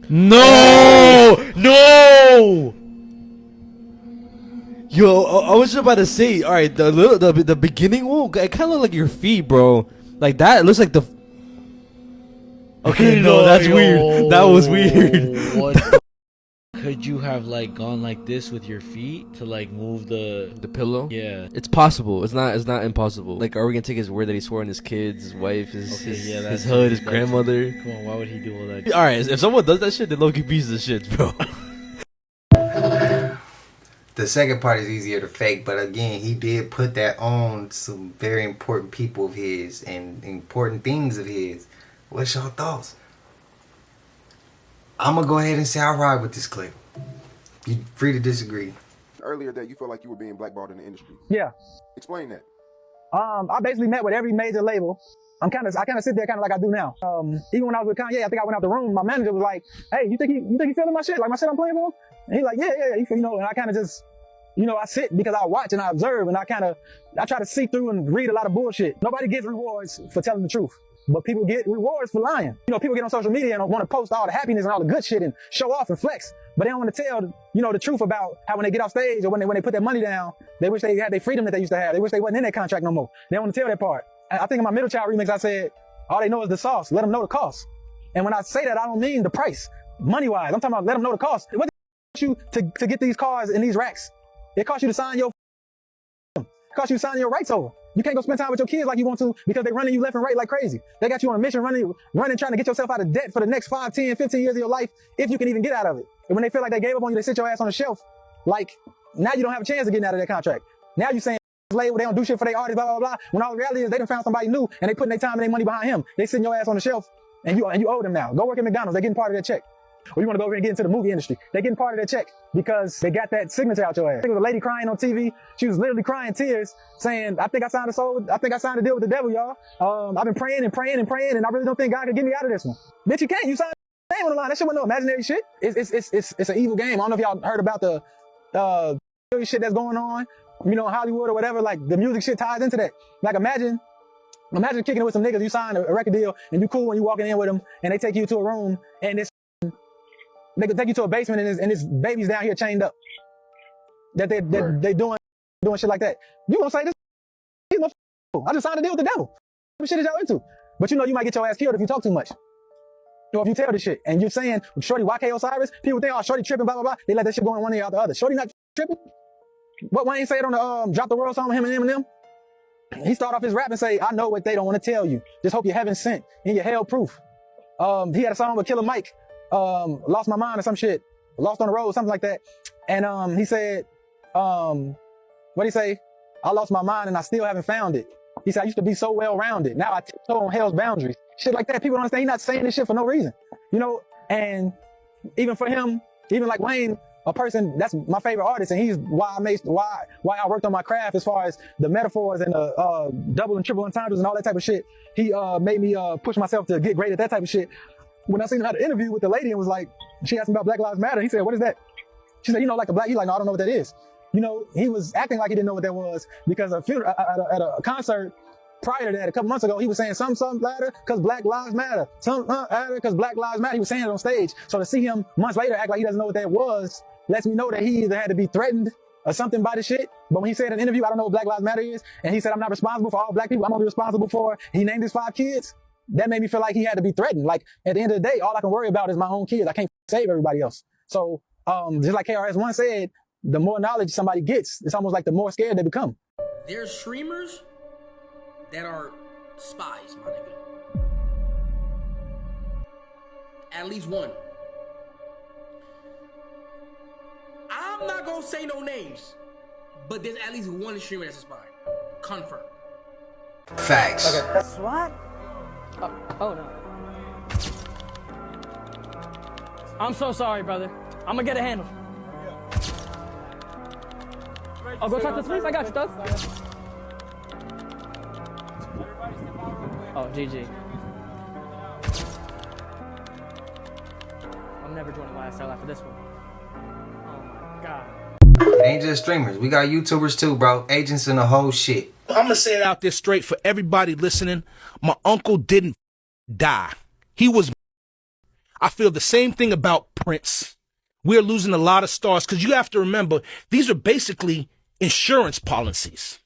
No! No! Yo, I was just about to say, all right, the beginning one, it kind of looked like your feet, bro. Like that, it looks like the. Okay, no, that's weird. That was weird. What the could Could you have like gone like this with your feet to like move the pillow? Yeah. It's possible. It's not impossible. Like, are we gonna take his word that he swore on his kids, his wife, his hood, his grandmother? Come on, why would he do all that? All right, if someone does that shit, then low-key pieces of shit, bro. The second part is easier to fake, but again, he did put that on some very important people of his and important things of his. What's your thoughts? I'm gonna go ahead and say I ride with this clip. You free to disagree. Earlier that you felt like you were being blackballed in the industry. Yeah. Explain that. I basically met with every major label. I kind of sit there kind of like I do now. Even when I was with Kanye, I think I went out the room. My manager was like, "Hey, you think he feeling my shit? Like my shit I'm playing for him?" And he's like, "Yeah." You know, and I kind of just, you know, I sit because I watch and I observe and I try to see through and read a lot of bullshit. Nobody gets rewards for telling the truth, but people get rewards for lying. You know, people get on social media and want to post all the happiness and all the good shit and show off and flex, but they don't want to tell, you know, the truth about how when they get off stage or when they put their money down, they wish they had their freedom that they used to have. They wish they wasn't in that contract no more. They don't want to tell that part. I think in my Middle Child remix, I said, all they know is the sauce. Let them know the cost. And when I say that, I don't mean the price, money-wise. I'm talking about let them know the cost. What does it cost you to get these cars and these racks? It costs you to sign your rights over. You can't go spend time with your kids like you want to because they're running you left and right like crazy. They got you on a mission running, trying to get yourself out of debt for the next 5, 10, 15 years of your life, if you can even get out of it. And when they feel like they gave up on you, they sit your ass on the shelf. Like, now you don't have a chance of getting out of that contract. Now you saying label, they don't do shit for their artists, blah, blah, blah. When all the reality is they done found somebody new and they putting their time and their money behind him. They sitting your ass on the shelf and you owe them now. Go work at McDonald's, they getting part of that check. Or you want to go over and get into the movie industry. They getting part of that check because they got that signature out your ass. I think it was a lady crying on TV. She was literally crying tears saying, I think I signed a deal with the devil, y'all. I've been praying and praying and praying and I really don't think God can get me out of this one. Bitch, you can't. You signed a name on the line. That shit wasn't no imaginary shit. It's an evil game. I don't know if y'all heard about the shit that's going on, you know, in Hollywood or whatever. Like the music shit ties into that. Like imagine kicking it with some niggas. You sign a record deal and you cool when you walking in with them and they take you to a room and they could take you to a basement and this baby's down here chained up. That they doing shit like that. You gonna say this? He's no I just signed a deal with the devil. What shit is y'all into? But you know you might get your ass killed if you talk too much. Or if you tell this shit and you're saying Shorty YK Osiris, people think, oh, Shorty tripping, blah blah blah. They let that shit go in one ear out the other. Shorty not tripping. What Wayne said on the Drop the World song with him and Eminem? He started off his rap and say, I know what they don't want to tell you. Just hope you're heaven sent and you're hell proof. He had a song with Killer Mike. Lost my mind or some shit, lost on the road, something like that. And he said, what'd he say? I lost my mind and I still haven't found it. He said, I used to be so well-rounded. Now I tiptoe on hell's boundaries. Shit like that. People don't understand. He's not saying this shit for no reason. You know, and even for him, even like Wayne, a person that's my favorite artist, and he's why I worked on my craft as far as the metaphors and the double and triple entendres and all that type of shit. He made me push myself to get great at that type of shit. When I seen him had an interview with the lady and was like, she asked him about Black Lives Matter. He said, what is that? She said, you know, like the black, he's like, no, I don't know what that is. You know, he was acting like he didn't know what that was because at a concert prior to that, a couple months ago, he was saying something matter because Black Lives Matter. Something matter because Black Lives Matter. He was saying it on stage. So to see him months later act like he doesn't know what that was, lets me know that he either had to be threatened or something by the shit. But when he said in an interview, I don't know what Black Lives Matter is, and he said, I'm not responsible for all black people. I'm only responsible for, he named his 5 kids. That made me feel like he had to be threatened. Like at the end of the day, all I can worry about is my own kids. I can't save everybody else. So just like KRS-One said, the more knowledge somebody gets, it's almost like the more scared they become. There's streamers that are spies, my nigga. At least one. I'm not gonna say no names, but there's at least one streamer that's a spy. Confirmed. Facts. Okay. That's what? Oh no. I'm so sorry, brother. I'm gonna get a handle. I'll go talk to the police. I got you, Doug. Oh, GG. I'm never joining YSL after this one. Oh my god. It ain't just streamers. We got YouTubers too, bro. Agents and the whole shit. I'm gonna say it out there straight for everybody listening. My uncle didn't die. He was. I feel the same thing about Prince. We're losing a lot of stars because you have to remember, these are basically insurance policies.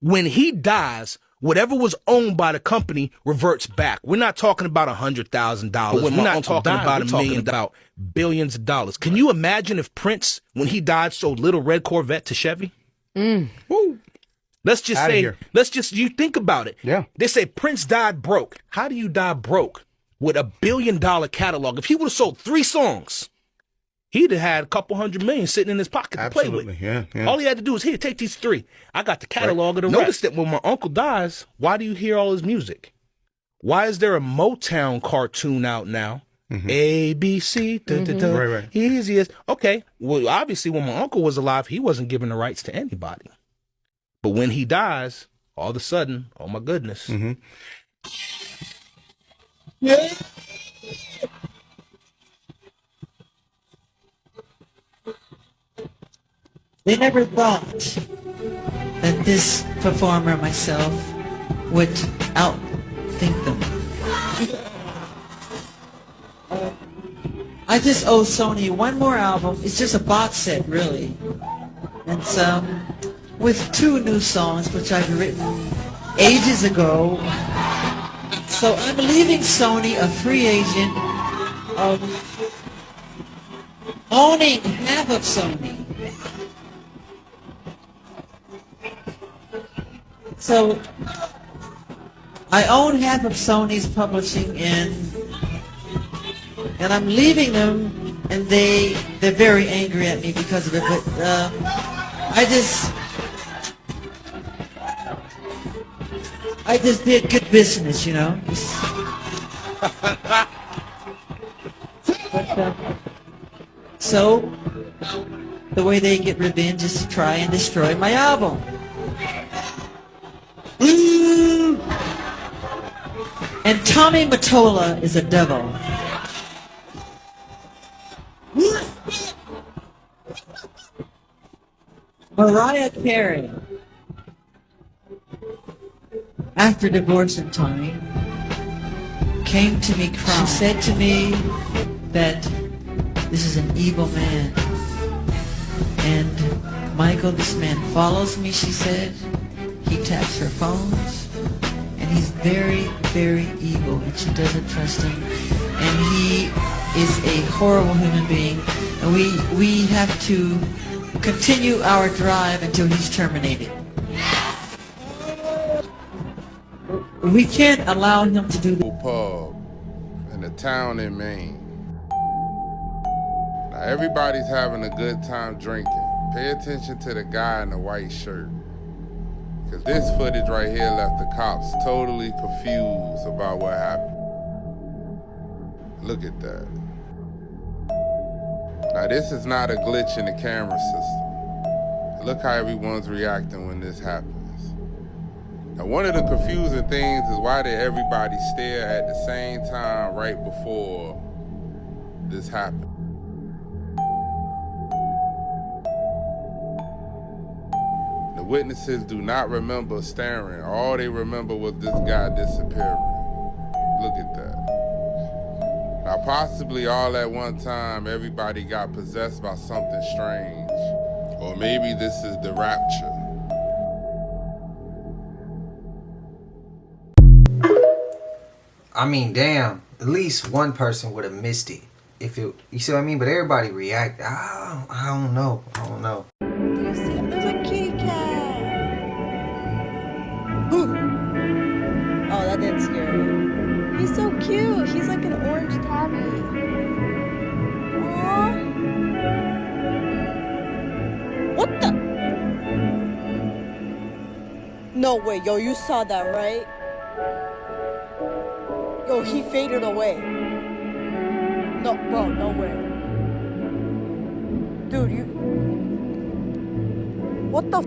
When he dies, Whatever was owned by the company reverts back. We're not talking about $100,000. We're not talking about $1 million, about billions of dollars. Can you imagine if Prince, when he died, sold Little Red Corvette to Chevy? Woo. Let's just you think about it. Yeah. They say Prince died broke. How do you die broke with $1 billion catalog? If he would have sold 3 songs, he'd have had a couple $100 million sitting in his pocket to play with. Yeah. All he had to do is, here, take these 3. I got the catalog of the Notice that when my uncle dies, why do you hear all his music? Why is there a Motown cartoon out now? A, B, C, Right. easiest. Okay, well, obviously when my uncle was alive, he wasn't giving the rights to anybody. But when he dies, all of a sudden, oh my goodness. Yeah. They never thought that this performer, myself, would outthink them. I just owe Sony one more album. It's just a box set, really. It's with 2 new songs, which I've written ages ago. So I'm leaving Sony a free agent of owning half of Sony. So I own half of Sony's publishing, and I'm leaving them, and they're very angry at me because of it. But I just did good business, you know. So the way they get revenge is to try and destroy my album. And Tommy Mottola is a devil. Mariah Carey, after divorcing Tommy, came to me crying. She said to me that this is an evil man. And Michael, this man follows me, she said. He taps her phones. And he's very, very evil, and she doesn't trust him. And he is a horrible human being. And we have to continue our drive until he's terminated. We can't allow him to do that. Pub in a town in Maine. Now everybody's having a good time drinking. Pay attention to the guy in the white shirt. Because this footage right here left the cops totally confused about what happened. Look at that. Now this is not a glitch in the camera system. Look how everyone's reacting when this happens. Now one of the confusing things is why did everybody stare at the same time right before this happened? The witnesses do not remember staring. All they remember was this guy disappearing. Look at that. Now possibly all at one time everybody got possessed by something strange. Or maybe this is the rapture. I mean, damn. At least one person would have missed it. If it, you see what I mean? But everybody react. I don't know. You see, there's a kitty cat. Oh, that didn't scare me. He's so cute. He's like an orange tabby. Aww. What the? No way, yo, you saw that, right? Yo, he faded away. No, bro, no way. Dude, you... What the f?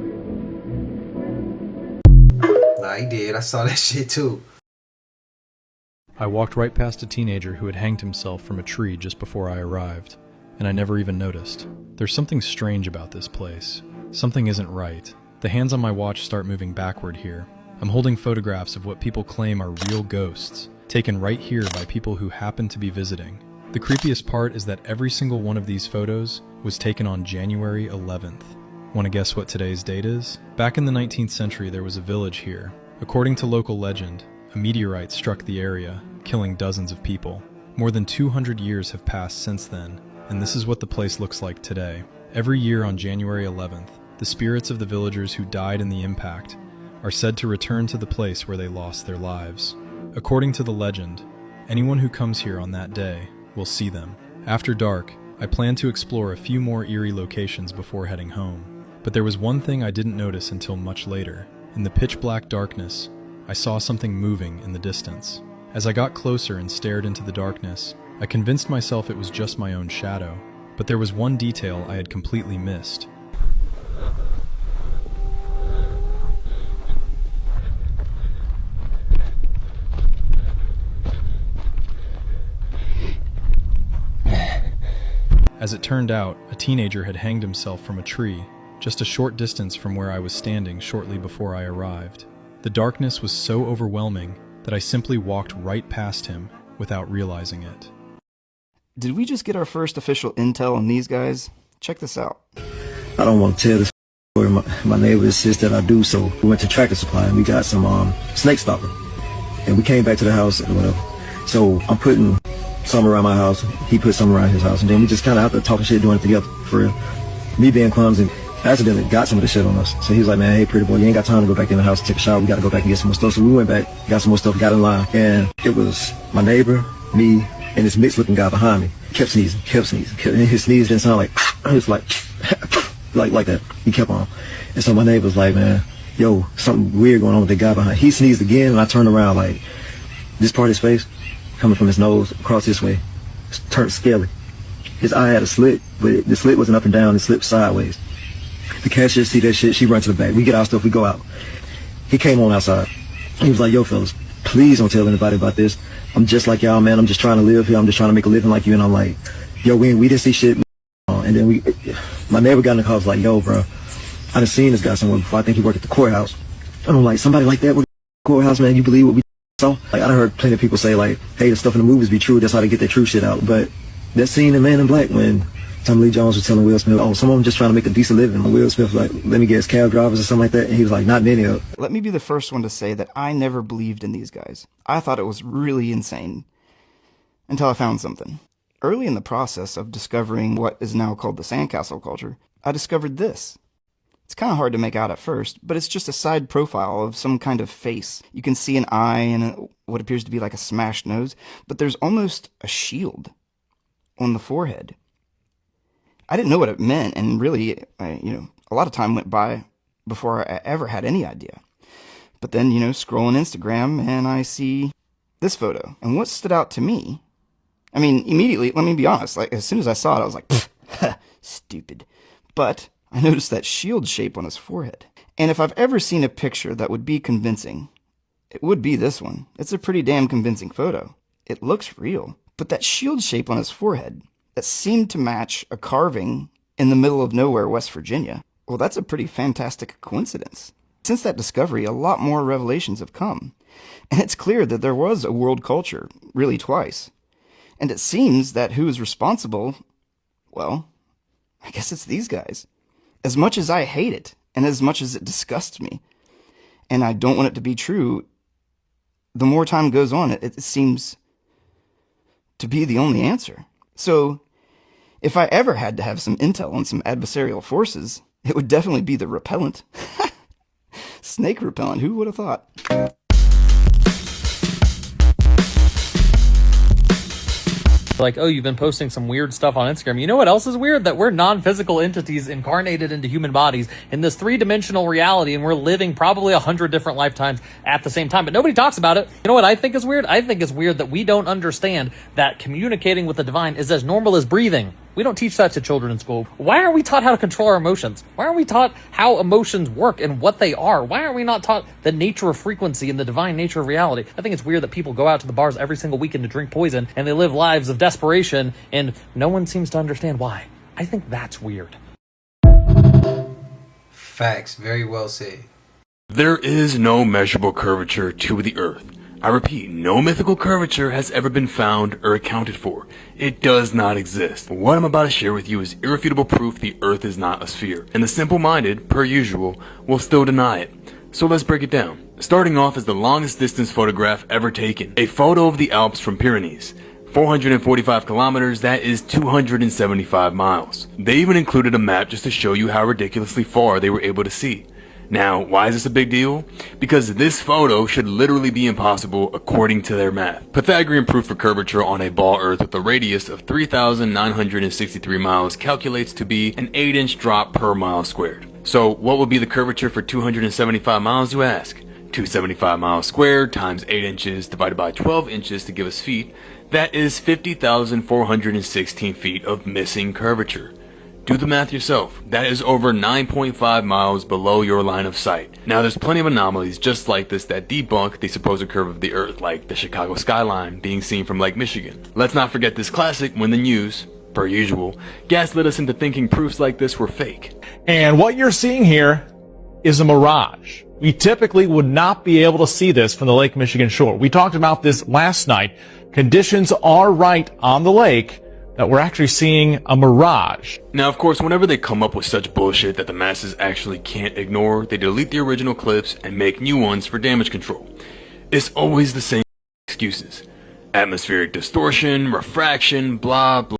Nah, he did. I saw that shit too. I walked right past a teenager who had hanged himself from a tree just before I arrived, and I never even noticed. There's something strange about this place. Something isn't right. The hands on my watch start moving backward here. I'm holding photographs of what people claim are real ghosts, taken right here by people who happen to be visiting. The creepiest part is that every single one of these photos was taken on January 11th. Want to guess what today's date is? Back in the 19th century, there was a village here, According to local legend, a meteorite struck the area, killing dozens of people. More than 200 years have passed since then, and this is what the place looks like today. Every year on January 11th, the spirits of the villagers who died in the impact are said to return to the place where they lost their lives. According to the legend, anyone who comes here on that day will see them. After dark, I plan to explore a few more eerie locations before heading home. But there was one thing I didn't notice until much later. In the pitch-black darkness, I saw something moving in the distance. As I got closer and stared into the darkness, I convinced myself it was just my own shadow. But there was one detail I had completely missed. As it turned out, a teenager had hanged himself from a tree, just a short distance from where I was standing shortly before I arrived. The darkness was so overwhelming that I simply walked right past him without realizing it. Did we just get our first official intel on these guys? Check this out. I don't want to tell this story. My neighbor insists that I do, so we went to Tractor Supply and we got some snake stopper. And we came back to the house and whatever. So I'm putting some around my house, he put some around his house, and then we just kind of out there talking shit, doing it together, for real. Me being clumsy, accidentally got some of the shit on us. So he was like, man, hey, pretty boy, you ain't got time to go back in the house to take a shower. We got to go back and get some more stuff. So we went back, got some more stuff, got in line. And it was my neighbor, me, and this mixed-looking guy behind me. Kept sneezing. And his sneeze didn't sound like, it was like that. He kept on. And so my neighbor was like, man, yo, something weird going on with the guy behind. He sneezed again, and I turned around, like, this part of his face, coming from his nose across this way, turned scaly. His eye had a slit, but the slit wasn't up and down, it slipped sideways. The cashier see that shit, she run to the back. We get our stuff, we go out. He came on outside. He was like, yo, fellas, please don't tell anybody about this. I'm just like y'all, man. I'm just trying to live here. I'm just trying to make a living like you. And I'm like, yo, we didn't see shit. And then my neighbor got in the car, was like, yo, bro, I done seen this guy somewhere before. I think he worked at the courthouse. And I'm like, somebody like that worked at the courthouse, man? You believe what we saw? Like, I done heard plenty of people say, like, hey, the stuff in the movies be true. That's how they get their true shit out. But that scene in Man in Black when Tommy Lee Jones was telling Will Smith, oh, some of them just trying to make a decent living. And Will Smith was like, let me guess, cab drivers or something like that. And he was like, not many of them. Let me be the first one to say that I never believed in these guys. I thought it was really insane. Until I found something. Early in the process of discovering what is now called the sandcastle culture, I discovered this. It's kind of hard to make out at first, but it's just a side profile of some kind of face. You can see an eye and what appears to be like a smashed nose, but there's almost a shield on the forehead. I didn't know what it meant, and really, a lot of time went by before I ever had any idea. But then, scrolling Instagram, and I see this photo. And what stood out to me, immediately, let me be honest, like, as soon as I saw it, I was like, stupid. But I noticed that shield shape on his forehead. And if I've ever seen a picture that would be convincing, it would be this one. It's a pretty damn convincing photo. It looks real. But that shield shape on his forehead, that seemed to match a carving in the middle of nowhere, West Virginia, well, that's a pretty fantastic coincidence. Since that discovery, a lot more revelations have come. And it's clear that there was a world culture, really twice. And it seems that who is responsible, well, I guess it's these guys. As much as I hate it, and as much as it disgusts me, and I don't want it to be true, the more time goes on, it seems to be the only answer. So, if I ever had to have some intel on some adversarial forces, it would definitely be the repellent. Snake repellent, who would have thought? Like, oh, you've been posting some weird stuff on Instagram. You know what else is weird? That we're non-physical entities incarnated into human bodies in this three-dimensional reality, and we're living probably 100 different lifetimes at the same time, but nobody talks about it. You know what I think is weird? I think it's weird that we don't understand that communicating with the divine is as normal as breathing. We don't teach that to children in school. Why aren't we taught how to control our emotions? Why aren't we taught how emotions work and what they are? Why aren't we not taught the nature of frequency and the divine nature of reality? I think it's weird that people go out to the bars every single weekend to drink poison and they live lives of desperation and no one seems to understand why. I think that's weird. Facts. Very well said. There is no measurable curvature to the earth. I repeat, no mythical curvature has ever been found or accounted for. It does not exist. What I'm about to share with you is irrefutable proof the earth is not a sphere, and the simple-minded, per usual, will still deny it. So let's break it down. Starting off is the longest distance photograph ever taken. A photo of the Alps from Pyrenees. 445 kilometers, that is 275 miles. They even included a map just to show you how ridiculously far they were able to see. Now, why is this a big deal? Because this photo should literally be impossible according to their math. Pythagorean proof for curvature on a ball Earth with a radius of 3,963 miles calculates to be an 8-inch drop per mile squared. So what would be the curvature for 275 miles, you ask? 275 miles squared times 8 inches divided by 12 inches to give us feet. That is 50,416 feet of missing curvature. Do the math yourself. That is over 9.5 miles below your line of sight. Now there's plenty of anomalies just like this that debunk the supposed curve of the Earth, like the Chicago skyline being seen from Lake Michigan. Let's not forget this classic when the news, per usual, gaslit us into thinking proofs like this were fake. And what you're seeing here is a mirage. We typically would not be able to see this from the Lake Michigan shore. We talked about this last night. Conditions are right on the lake that we're actually seeing a mirage. Now, of course, whenever they come up with such bullshit that the masses actually can't ignore, they delete the original clips and make new ones for damage control. It's always the same excuses. Atmospheric distortion, refraction, blah, blah,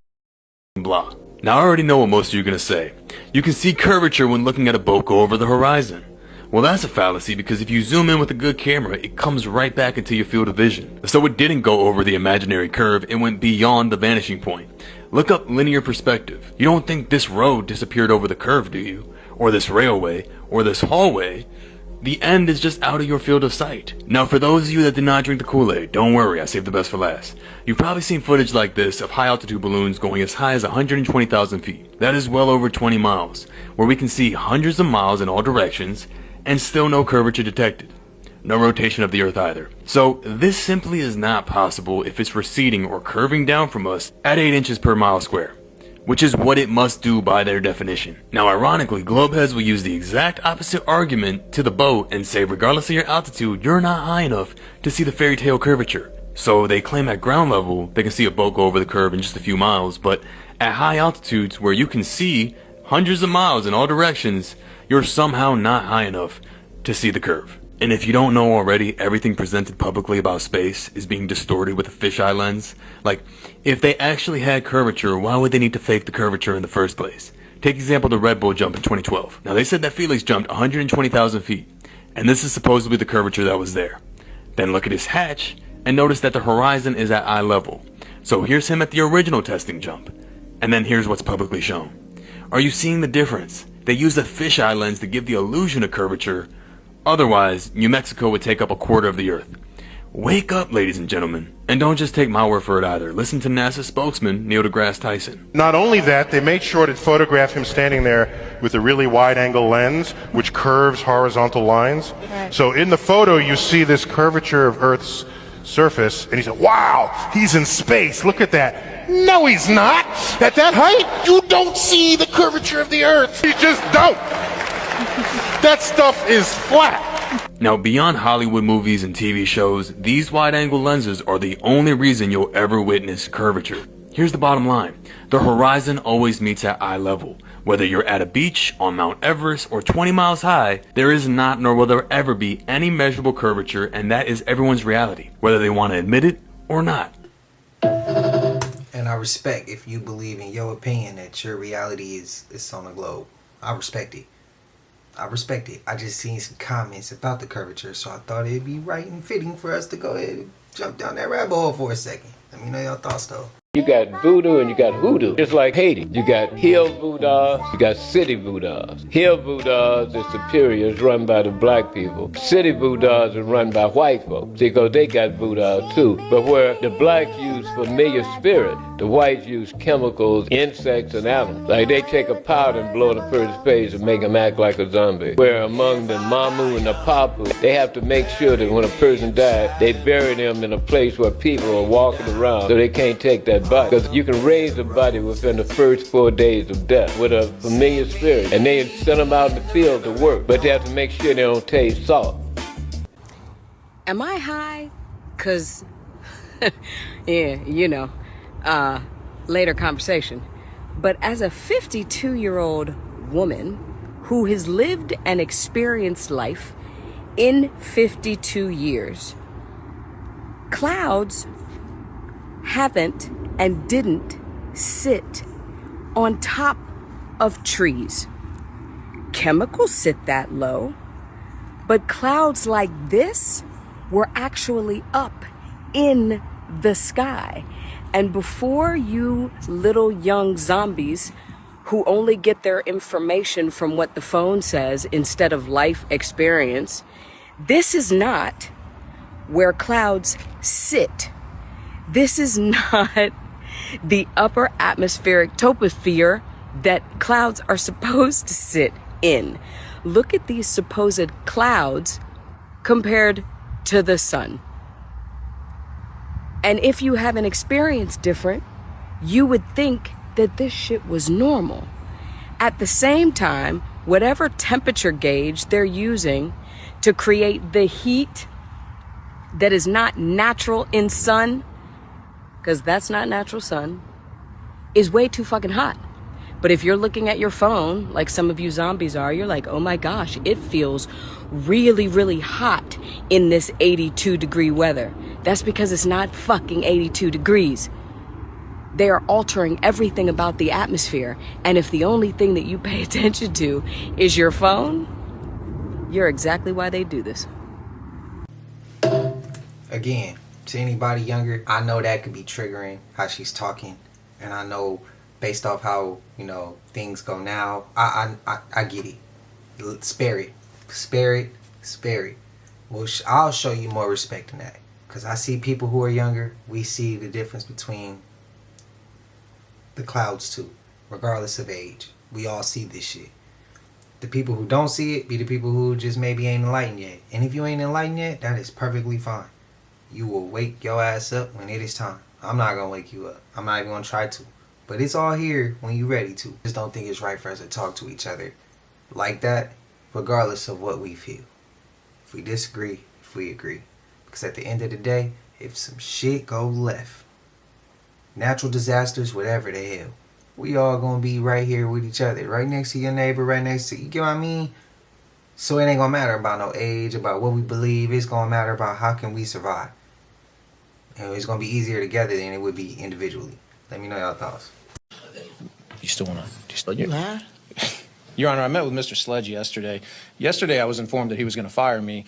blah. Now, I already know what most of you are going to say. You can see curvature when looking at a boat go over the horizon. Well, that's a fallacy because if you zoom in with a good camera, it comes right back into your field of vision. So it didn't go over the imaginary curve, it went beyond the vanishing point. Look up linear perspective. You don't think this road disappeared over the curve, do you? Or this railway, or this hallway? The end is just out of your field of sight. Now, for those of you that did not drink the Kool-Aid, don't worry, I saved the best for last. You've probably seen footage like this of high-altitude balloons going as high as 120,000 feet. That is well over 20 miles, where we can see hundreds of miles in all directions, and still no curvature detected. No rotation of the Earth either. So this simply is not possible if it's receding or curving down from us at 8 inches per mile square, which is what it must do by their definition. Now ironically, globeheads will use the exact opposite argument to the boat and say regardless of your altitude, you're not high enough to see the fairy tale curvature. So they claim at ground level they can see a boat go over the curve in just a few miles, but at high altitudes where you can see hundreds of miles in all directions, you're somehow not high enough to see the curve. And if you don't know already, everything presented publicly about space is being distorted with a fisheye lens. Like, if they actually had curvature, why would they need to fake the curvature in the first place? Take example the Red Bull jump in 2012. Now they said that Felix jumped 120,000 feet, and this is supposedly the curvature that was there. Then look at his hatch, and notice that the horizon is at eye level. So here's him at the original testing jump, and then here's what's publicly shown. Are you seeing the difference? They use a fisheye lens to give the illusion of curvature. Otherwise, New Mexico would take up a quarter of the Earth. Wake up, ladies and gentlemen. And don't just take my word for it either. Listen to NASA spokesman Neil deGrasse Tyson. Not only that, they made sure to photograph him standing there with a really wide-angle lens, which curves horizontal lines. Right. So in the photo, you see this curvature of Earth's surface, and he said, wow, he's in space. Look at that. No, he's not. At that height, you don't see the curvature of the Earth. You just don't. That stuff is flat. Now, beyond Hollywood movies and TV shows, these wide-angle lenses are the only reason you'll ever witness curvature. Here's the bottom line. The horizon always meets at eye level. Whether you're at a beach, on Mount Everest, or 20 miles high, there is not nor will there ever be any measurable curvature, and that is everyone's reality, whether they want to admit it or not. And I respect if you believe in your opinion that your reality is on the globe. I respect it. I respect it. I just seen some comments about the curvature, so I thought it'd be right and fitting for us to go ahead and jump down that rabbit hole for a second. Let me know your thoughts though. You got voodoo and you got hoodoo, just like Haiti. You got hill voodoo, you got city voodoos. Hill voodoos is superiors run by the black people. City voodoos are run by white folks because they got voodoo too. But where the blacks use familiar spirit, the whites use chemicals, insects, and animals. Like they take a powder and blow the person's face and make them act like a zombie. Where among the Mamu and the Papu, they have to make sure that when a person died, they bury them in a place where people are walking around so they can't take that body. Because you can raise a body within the first 4 days of death with a familiar spirit. And they send them out in the field to work, but they have to make sure they don't taste salt. Am I high? Because, yeah, you know, later conversation. But as a 52-year-old woman who has lived and experienced life in 52 years, clouds haven't and didn't sit on top of trees. Chemicals sit that low, but clouds like this were actually up in the sky. And before you little young zombies who only get their information from what the phone says instead of life experience, this is not where clouds sit. This is not the upper atmospheric troposphere that clouds are supposed to sit in. Look at these supposed clouds compared to the sun. And if you have an experience different, you would think that this shit was normal. At the same time, whatever temperature gauge they're using to create the heat that is not natural in sun, because that's not natural sun, is way too fucking hot. But if you're looking at your phone, like some of you zombies are, you're like, oh my gosh, it feels really, really hot in this 82-degree weather. That's because it's not fucking 82 degrees. They are altering everything about the atmosphere. And if the only thing that you pay attention to is your phone, you're exactly why they do this. Again, to anybody younger, I know that could be triggering how she's talking. And I know based off how, you know, things go now, I get it. Spare it. Spare it. Spare it. Well, I'll show you more respect in that. Because I see people who are younger, we see the difference between the clouds too, regardless of age. We all see this shit. The people who don't see it be the people who just maybe ain't enlightened yet. And if you ain't enlightened yet, that is perfectly fine. You will wake your ass up when it is time. I'm not going to wake you up. I'm not even going to try to. But it's all here when you're ready to. Just don't think it's right for us to talk to each other like that, regardless of what we feel. If we disagree, if we agree. Because at the end of the day, if some shit go left, natural disasters, whatever the hell, we all gonna be right here with each other, right next to your neighbor, right next to, you get what I mean? So it ain't gonna matter about no age, about what we believe. It's gonna matter about how can we survive. And it's gonna be easier together than it would be individually. Let me know your thoughts. You still wanna? You high? Your Honor, I met with Mr. Sledge yesterday. Yesterday, I was informed that he was going to fire me,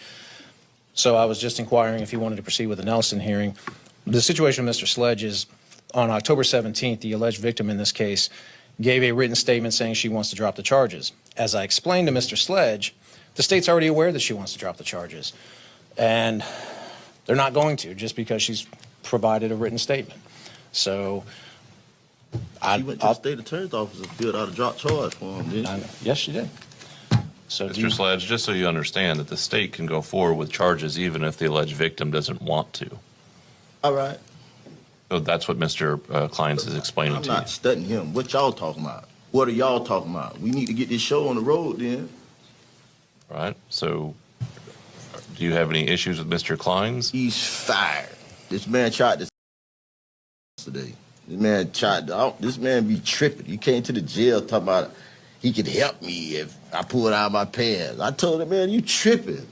so I was just inquiring if he wanted to proceed with the Nelson hearing. The situation with Mr. Sledge is, on October 17th, the alleged victim in this case gave a written statement saying she wants to drop the charges. As I explained to Mr. Sledge, the state's already aware that she wants to drop the charges, and they're not going to just because she's provided a written statement. So She went to the state attorney's office and filled out a drop charge for him, didn't she? Yes, she did. So Mr. Sledge, just so you understand that the state can go forward with charges even if the alleged victim doesn't want to. All right. So that's what Mr. Kleins is explaining I'm to you. not studying him. What y'all talking about? What are y'all talking about? We need to get this show on the road then. Right. So do you have any issues with Mr. Kleins? He's fired. This man tried to today. This man be tripping. He came to the jail talking about he could help me if I pulled out my pants. I told him, man, you tripping.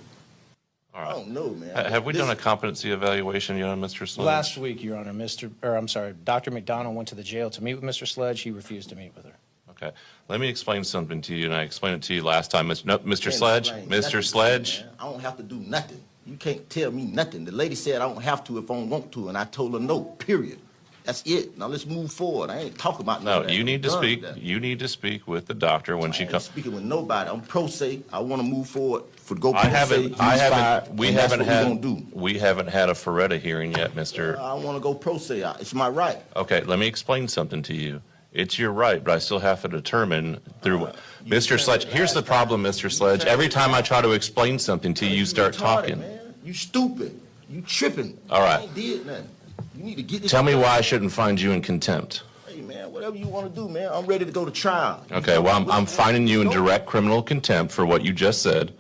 All right. I don't know, man. Have we done a competency evaluation yet on Mr. Sledge? last week, Your Honor, Dr. McDonald went to the jail to meet with Mr. Sledge. He refused to meet with her. Okay. Let me explain something to you, and I explained it to you last time. Mr. Sledge? Mr. Sledge? I don't have to do nothing. You can't tell me nothing. The lady said I don't have to if I don't want to, and I told her no, period. That's it. Now let's move forward. I ain't talking about No, that. you need to I'm done speak. with that. You need to speak with the doctor when she I ain't comes. speaking with nobody. I'm pro se. I want to move forward. For go pro I se. haven't. He's fired, We and that's haven't what had. we gonna do. We haven't had a Feretta hearing yet, Mr. I want to go pro se. It's my right. Okay, let me explain something to you. It's your right, but I still have to determine through Mr. Sledge. Here's the problem, Mr. Sledge. Every time I try to explain something to you, you start talking. Man. You stupid. You tripping. All right. I ain't did nothing. You need to get this. Tell me why I shouldn't find you in contempt. Hey man, whatever you want to do, man. I'm ready to go to trial. Okay, well, I'm finding you in direct criminal contempt for what you just said,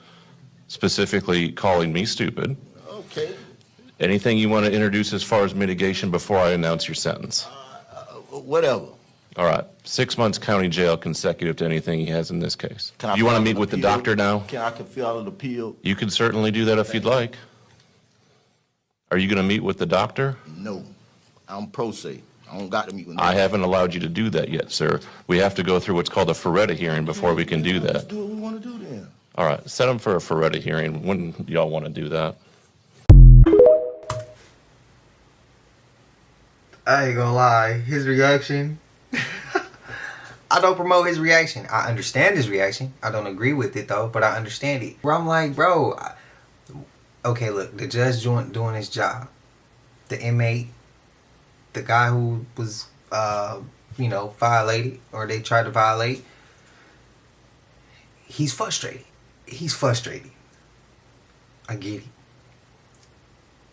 specifically calling me stupid. Okay. Anything you want to introduce as far as mitigation before I announce your sentence? Whatever. All right, 6 months county jail consecutive to anything he has in this case. Can I You want to file meet an with the appeal? doctor now? Can I fill an appeal? You can certainly do that if you'd like. Are you going to meet with the doctor? No, I'm pro se. I don't got to meet with no I haven't allowed you to do that yet, sir. We have to go through what's called a Feretta hearing before we can do Let's that. do what we want to do then. All right, set him for a Feretta hearing. When y'all want to do that? I ain't gonna lie, his reaction. I don't promote his reaction. I understand his reaction. I don't agree with it though, but I understand it. Where I'm like, bro, okay, look, the judge doing his job. The inmate, the guy who was, violated, or they tried to violate, he's frustrated. He's frustrated. I get it.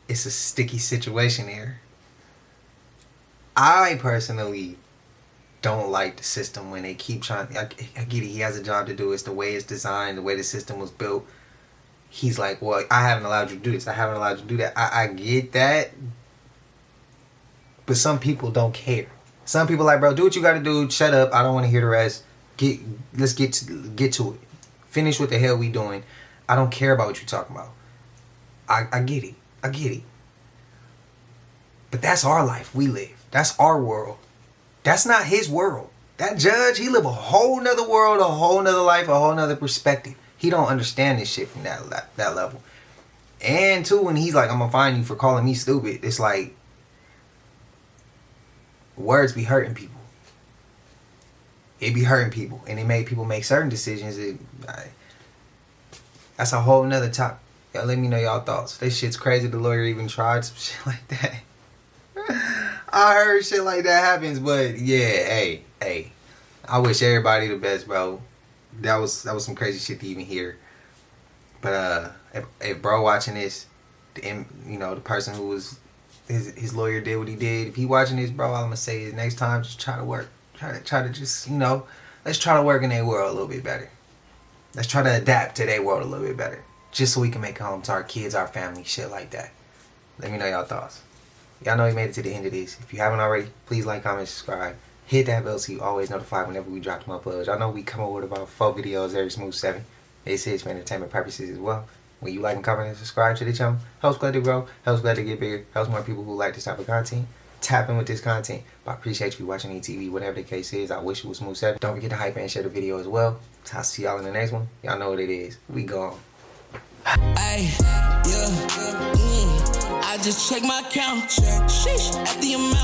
It's a sticky situation here. I personally don't like the system when they keep trying. I get it. He has a job to do. It's the way it's designed, the way the system was built. He's like, well, I haven't allowed you to do this. I haven't allowed you to do that. I get that. But some people don't care. Some people like, bro, do what you got to do. Shut up. I don't want to hear the rest. Let's get to it. Finish what the hell we doing. I don't care about what you're talking about. I get it. I get it. But that's our life. We live. That's our world. That's not his world. That judge, he live a whole nother world, a whole nother life, a whole nother perspective. He don't understand this shit from that level. And too, when he's like, I'm gonna fine you for calling me stupid, it's like, words be hurting people. It be hurting people. And it made people make certain decisions. That's a whole nother topic. Y'all let me know y'all thoughts. This shit's crazy. The lawyer even tried some shit like that. I heard shit like that happens, but yeah, hey. I wish everybody the best, bro. That was some crazy shit to even hear. But if bro watching this, the person who was his lawyer did what he did. If he watching this, bro, all I'm gonna say is next time just try to work. Try to just, let's try to work in their world a little bit better. Let's try to adapt to their world a little bit better. Just so we can make it home to our kids, our family, shit like that. Let me know y'all thoughts. Y'all know you made it to the end of this. If you haven't already, please like, comment, subscribe. Hit that bell so you always notified whenever we drop them uploads. Y'all know we come up with about 4 videos every smooth 7. This is for entertainment purposes as well. When you like and comment and subscribe to the channel, helps glad to grow, helps glad to get bigger, helps more people who like this type of content tap in with this content. But I appreciate you watching ETV, whatever the case is. I wish it was smooth 7. Don't forget to hype and share the video as well. I'll see y'all in the next one. Y'all know what it is. We gone. I just check my count. Sheesh, at the amount.